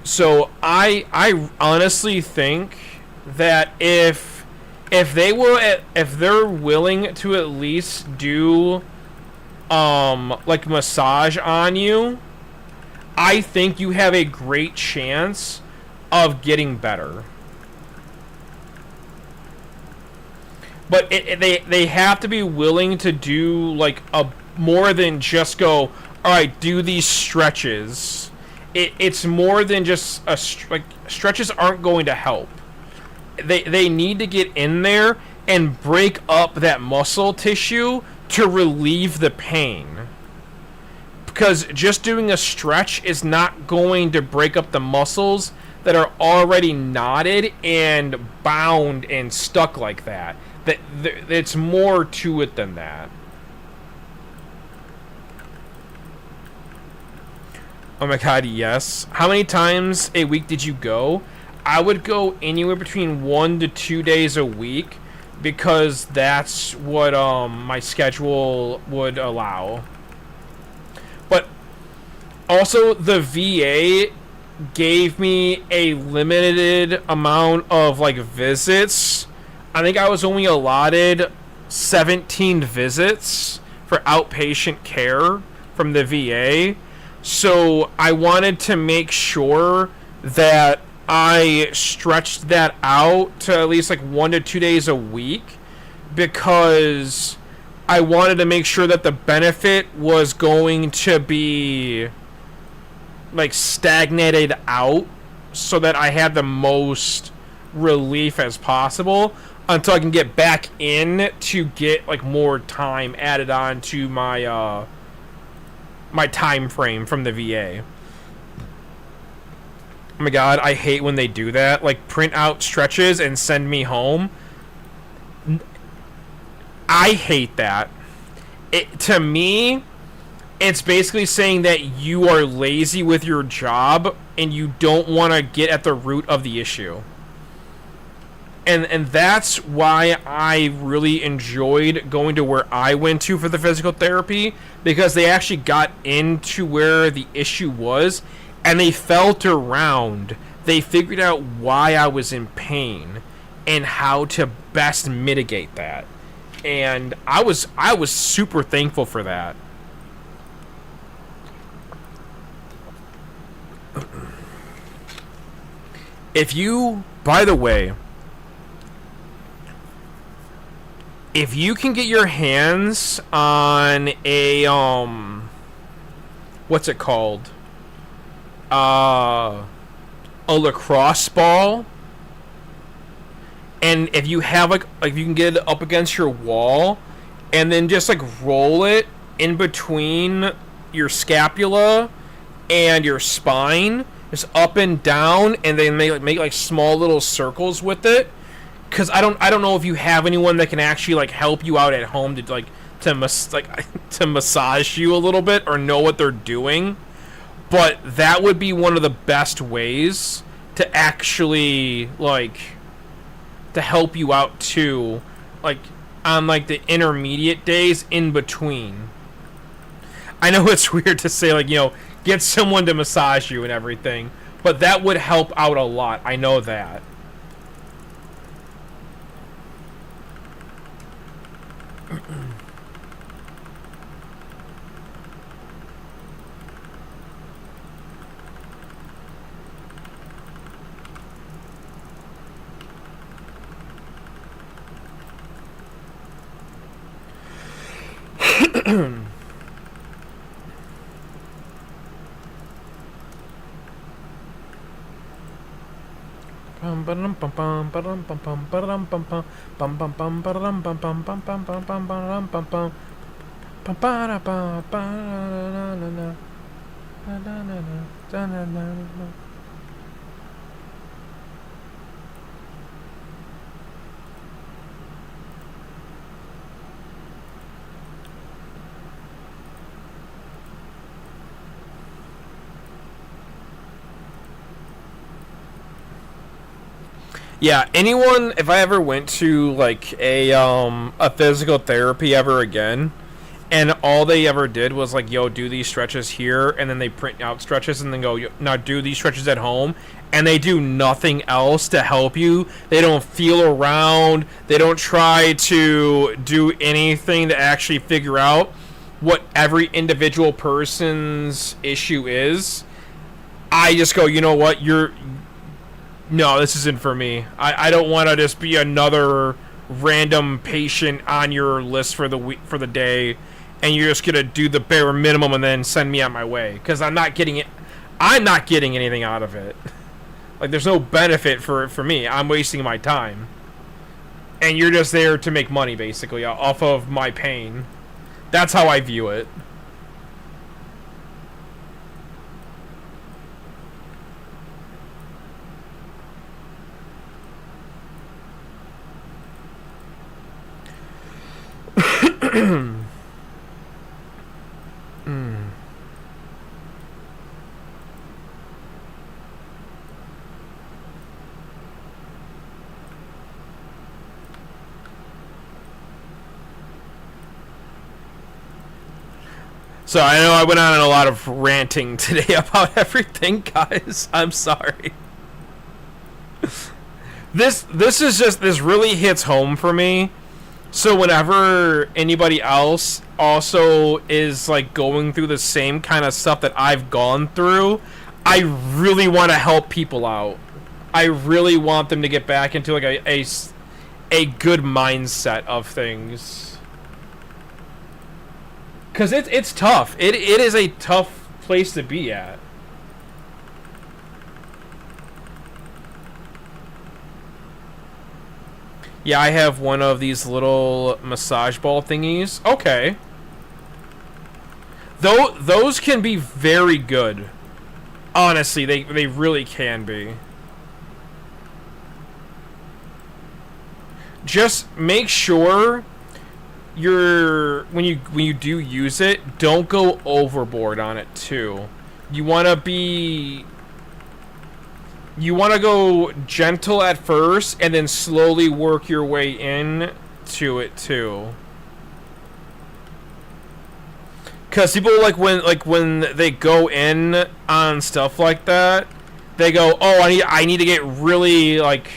So I honestly think that if they're willing to at least do like massage on you, I think you have a great chance of getting better. But they have to be willing to do like a more than just go, all right, do these stretches. It's more than just like stretches aren't going to help. They need to get in there and break up that muscle tissue to relieve the pain. Because just doing a stretch is not going to break up the muscles that are already knotted and bound and stuck like that. It's more to it than that. Oh my god, yes. How many times a week did you go? I would go anywhere between 1 to 2 days a week because that's what my schedule would allow. But also the VA gave me a limited amount of like visits. I think I was only allotted 17 visits for outpatient care from the VA. So I wanted to make sure that I stretched that out to at least like 1 to 2 days a week because I wanted to make sure that the benefit was going to be like stagnated out so that I had the most relief as possible until I can get back in to get like more time added on to my my time frame from the VA. Oh my god, I hate when they do that. Like print out stretches and send me home. I hate that. To me, it's basically saying that you are lazy with your job and you don't want to get at the root of the issue. And that's why I really enjoyed going to where I went to for the physical therapy, because they actually got into where the issue was and they felt around. They figured out why I was in pain and how to best mitigate that. And I was super thankful for that. If you, by the way, if you can get your hands on a what's it called? A lacrosse ball, and if you have like you can get it up against your wall and then just like roll it in between your scapula and your spine, just up and down, and then make like small little circles with it. Because I don't know if you have anyone that can actually like help you out at home to massage you a little bit or know what they're doing, but that would be one of the best ways to actually like to help you out too, like on like the intermediate days in between. I know it's weird to say like, you know, get someone to massage you and everything, but that would help out a lot. I know that. Yeah, anyone, if I ever went to like a physical therapy ever again, and all they ever did was like, yo, do these stretches here, and then they print out stretches and then go, now do these stretches at home, and they do nothing else to help you. They don't feel around. They don't try to do anything to actually figure out what every individual person's issue is. I just go, you know what, no, this isn't for me. I don't want to just be another random patient on your list for the week, for the day, and you're just gonna do the bare minimum and then send me on my way, because I'm not getting it. I'm not getting anything out of it. Like, there's no benefit for me. I'm wasting my time, and you're just there to make money, basically, off of my pain. That's how I view it. So I know I went on a lot of ranting today about everything, guys. I'm sorry. This is just, this really hits home for me. So whenever anybody else also is like going through the same kind of stuff that I've gone through, I really want to help people out. I really want them to get back into like a good mindset of things. Because it's tough. It is a tough place to be at. Yeah, I have one of these little massage ball thingies. Okay. Those can be very good. Honestly, they really can be. Just make sure when you do use it, don't go overboard on it too. You want to go gentle at first and then slowly work your way in to it too. Cuz people when they go in on stuff like that, they go, "Oh, I need to get really like,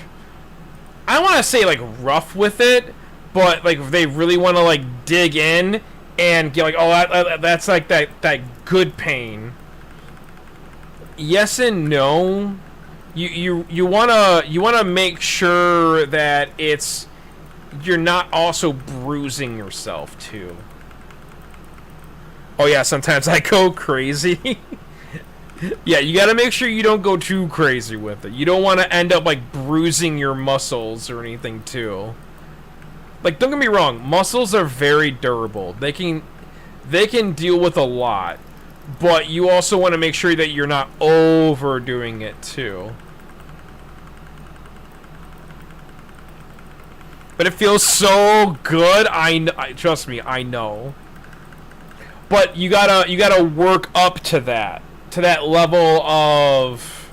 I don't want to say like rough with it, but like they really want to like dig in and get like, oh, that's like that good pain." Yes and no. You wanna make sure that you're not also bruising yourself too. Oh yeah, sometimes I go crazy. Yeah, you gotta make sure you don't go too crazy with it. You don't want to end up like bruising your muscles or anything too. Like, don't get me wrong, muscles are very durable. They can deal with a lot. But you also want to make sure that you're not overdoing it too. But it feels so good. I trust me, I know. But you gotta work up to that level of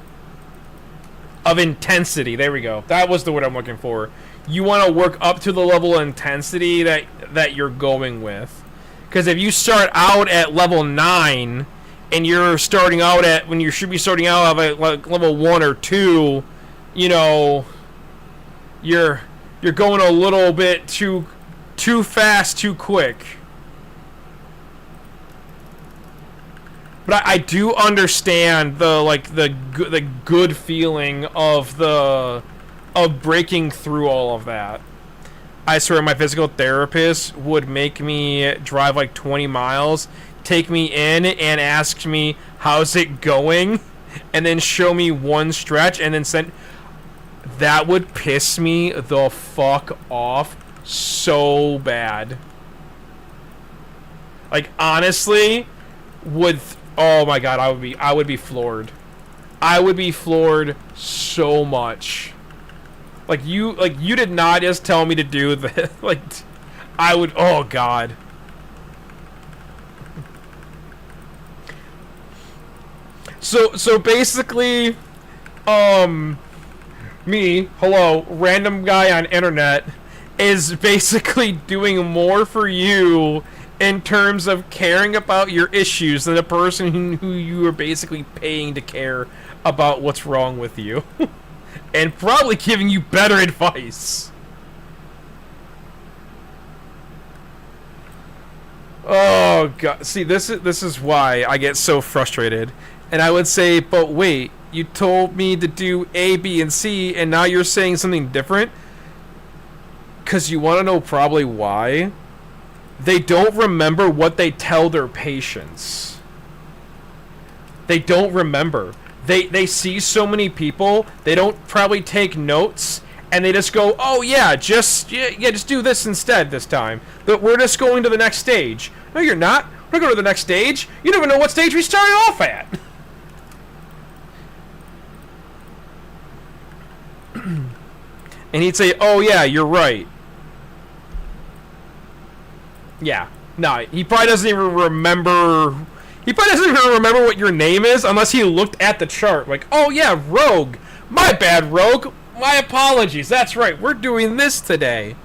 intensity. There we go. That was the word I'm looking for. You want to work up to the level of intensity that you're going with. Because if you start out at level 9 and you're starting out at, when you should be starting out at like level 1 or 2, you know, you're going a little bit too fast, too quick. But I do understand the good feeling of breaking through all of that. I swear my physical therapist would make me drive like 20 miles, take me in and ask me, how's it going? And then show me one stretch and then send... That would piss me the fuck off so bad. Like, honestly, oh my god, I would be floored. I would be floored so much. Like you did not just tell me to do this. Like, I would, oh god. So basically, me, hello, random guy on internet, is basically doing more for you in terms of caring about your issues than the person who you are basically paying to care about what's wrong with you. And probably giving you better advice. Oh god, see, this is why I get so frustrated. And I would say, but wait, you told me to do A, B, and C, and now you're saying something different? Because you want to know probably why? They don't remember what they tell their patients. They don't remember. They see so many people, they don't probably take notes, and they just go, oh yeah, just do this instead this time. But we're just going to the next stage. No, you're not. We're going to the next stage. You never know what stage we started off at. And he'd say, oh yeah, you're right. Yeah. No, he probably doesn't even remember... He probably doesn't even remember what your name is unless he looked at the chart. Like, oh yeah, Rogue. My bad, Rogue. My apologies. That's right. We're doing this today.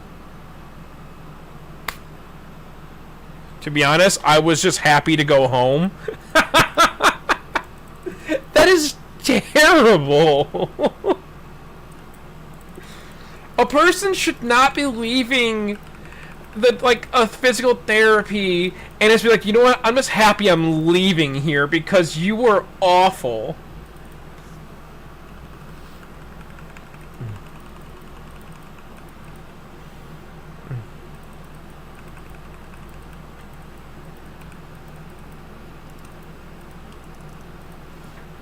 To be honest, I was just happy to go home. That is terrible. A person should not be leaving a physical therapy and just be like, you know what, I'm just happy I'm leaving here because you were awful.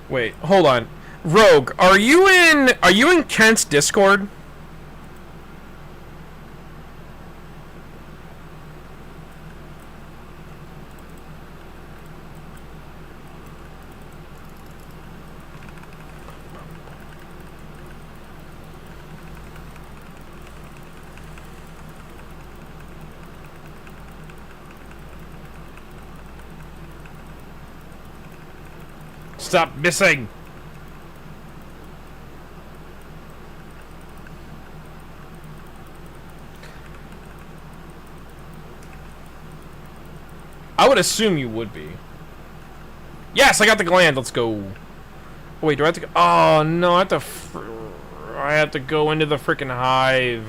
Wait, hold on. Rogue, are you in Kent's Discord? Stop missing! I would assume you would be. Yes, I got the gland. Let's go. Wait, do I have to go? Oh no, I have to go into the freaking hive.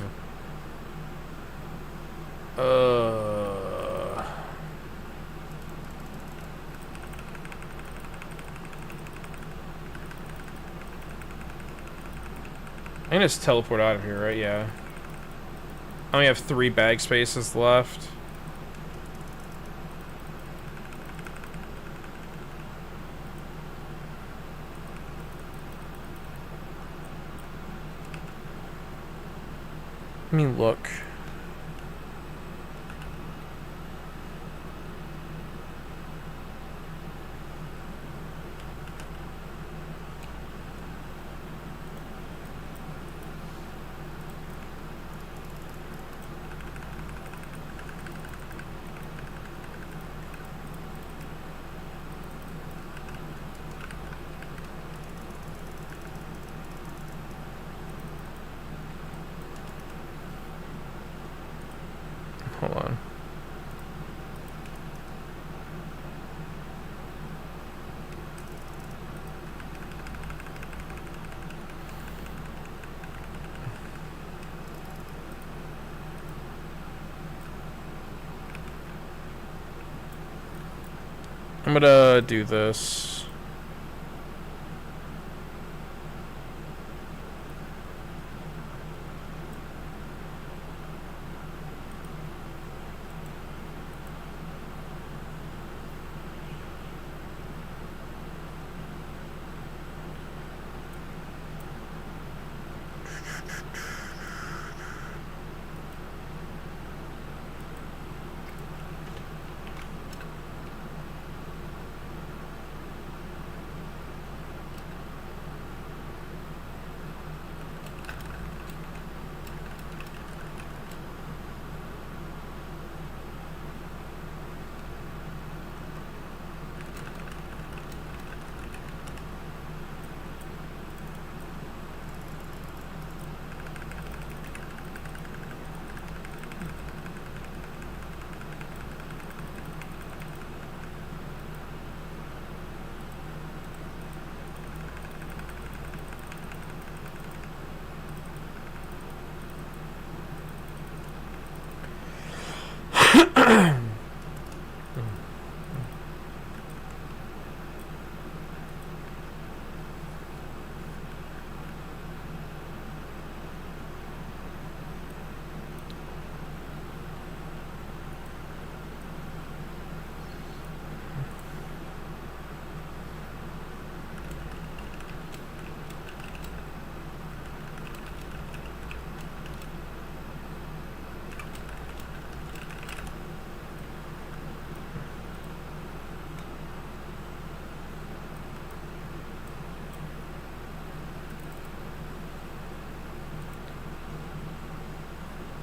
I can just teleport out of here, right? Yeah. I only have 3 bag spaces left. Let me look. Hold on. I'm gonna do this.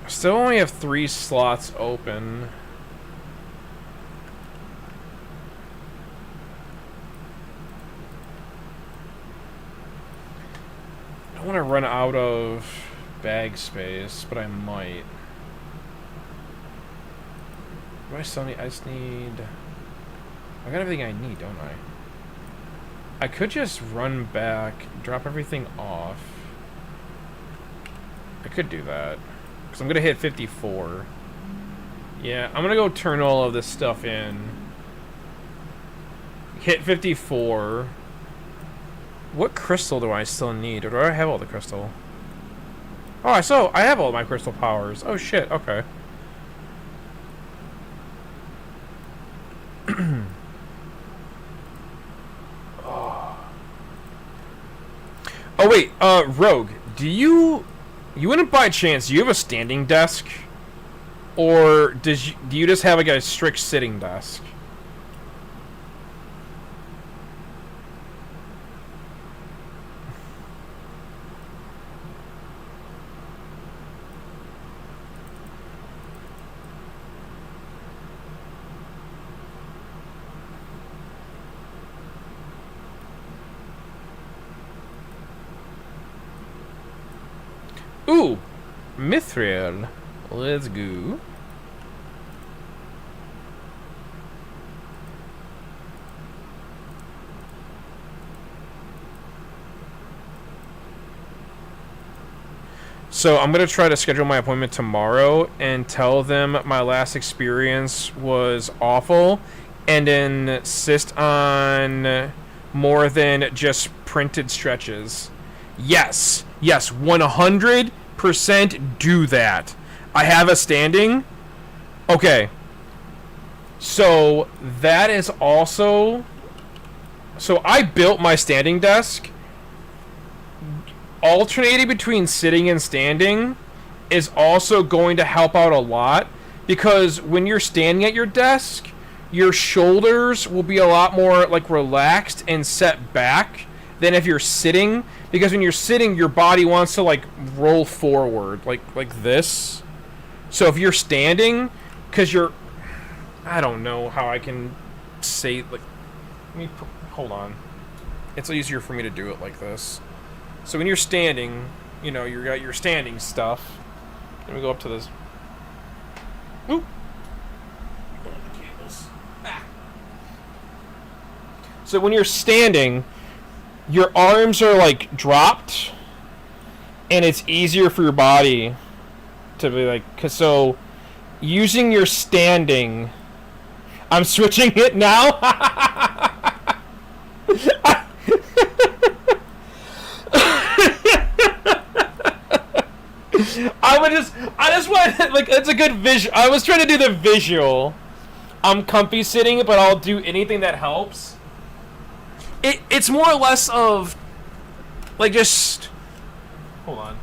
Still only have 3 slots open. I don't want to run out of bag space, but I might. Do I still need... I just need... I got everything I need, don't I? I could just run back, drop everything off. I could do that. Because I'm going to hit 54. Yeah, I'm going to go turn all of this stuff in. Hit 54. What crystal do I still need? Or do I have all the crystal? Oh, I have all my crystal powers. Oh shit, okay. Oh wait, Rogue, do you wouldn't by chance, do you have a standing desk? Or do you just have like a strict sitting desk? Ooh, Mithril. Let's go. So I'm going to try to schedule my appointment tomorrow and tell them my last experience was awful and insist on more than just printed stretches. Yes, 100% do that. I have a standing. Okay. So that is also... So I built my standing desk. Alternating between sitting and standing is also going to help out a lot. Because when you're standing at your desk, your shoulders will be a lot more like relaxed and set back than if you're sitting. Because when you're sitting, your body wants to like roll forward like this. So if you're standing, because you're... I don't know how I can say... like. Let me... Hold on. It's easier for me to do it like this. So when you're standing, you know, you got your standing stuff. Let me go up to this. Oop. So when you're standing, your arms are like dropped, and it's easier for your body to be like, so using your standing, I'm switching it now. I just want, like, it's a good visual. I was trying to do the visual. I'm comfy sitting, but I'll do anything that helps. It's more or less of, like, just... Hold on.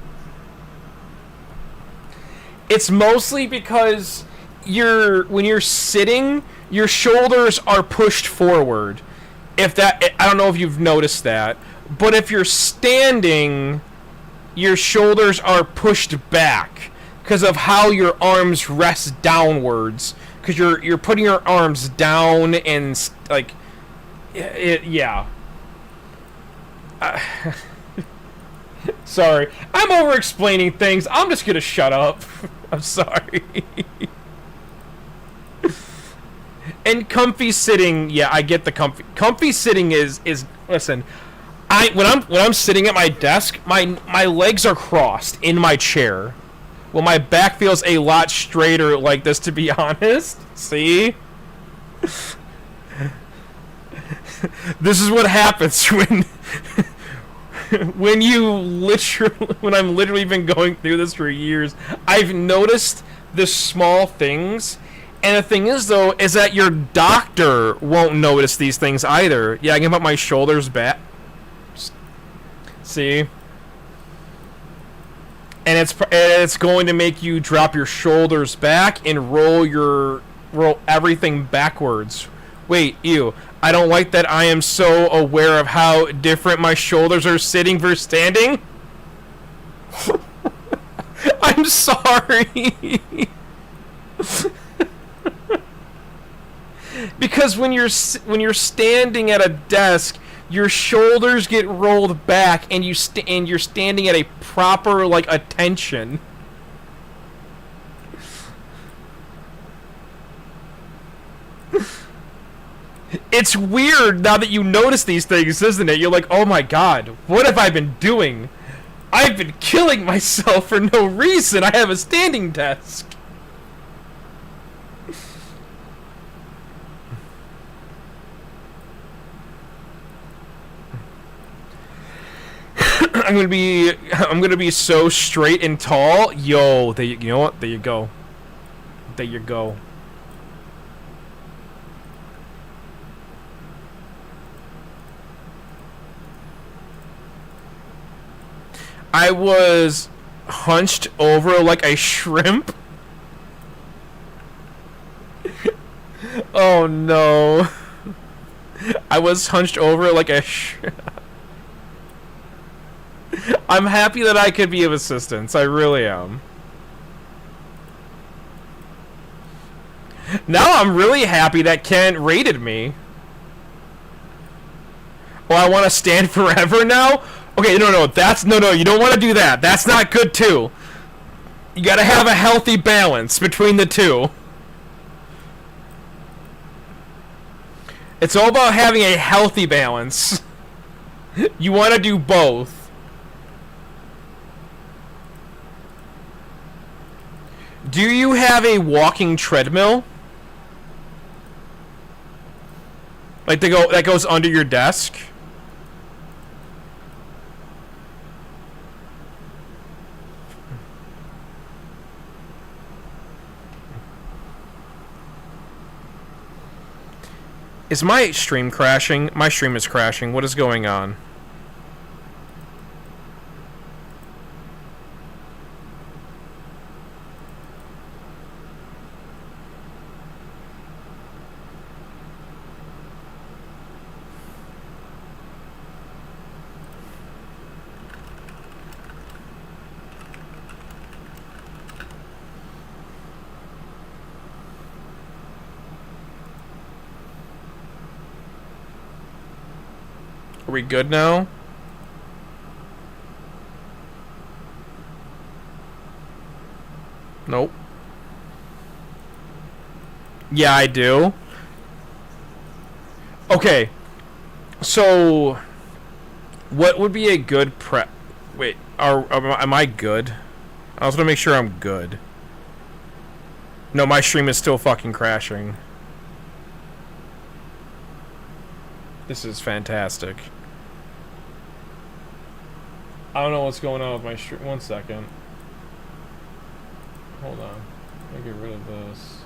It's mostly because when you're sitting, your shoulders are pushed forward. I don't know if you've noticed that, but if you're standing, your shoulders are pushed back because of how your arms rest downwards. Because you're putting your arms down and like, yeah. Sorry, I'm over-explaining things. I'm just gonna shut up. I'm sorry. And comfy sitting, yeah, I get the comfy sitting is listen. When I'm sitting at my desk, my legs are crossed in my chair. Well, my back feels a lot straighter like this, to be honest. See? This is what happens when when I'm literally been going through this for years. I've noticed the small things. And the thing is, though, is that your doctor won't notice these things either. Yeah, I can put my shoulders back. See? And it's going to make you drop your shoulders back and roll everything backwards. Wait, ew. I don't like that I am so aware of how different my shoulders are sitting versus standing. I'm sorry. Because when you're standing at a desk, your shoulders get rolled back, and you're standing at a proper like attention. It's weird now that you notice these things, isn't it? You're like, oh my god, what have I been doing? I've been killing myself for no reason. I have a standing desk. I'm gonna be so straight and tall. Yo, you know what? There you go. There you go. I was hunched over like a shrimp. Oh no. I was hunched over like a I'm happy that I could be of assistance. I really am. Now I'm really happy that Kent raided me. Oh, I want to stand forever now? Okay, no, you don't want to do that. That's not good too. You gotta have a healthy balance between the two. It's all about having a healthy balance. You want to do both. Do you have a walking treadmill? Like that goes under your desk? Is my stream crashing? My stream is crashing. What is going on? Are we good now? Nope. Yeah, I do. Okay. So, what would be a good prep? Wait, am I good? I was gonna make sure I'm good. No, my stream is still fucking crashing. This is fantastic. I don't know what's going on with my stream. 1 second. Hold on. Let me get rid of this.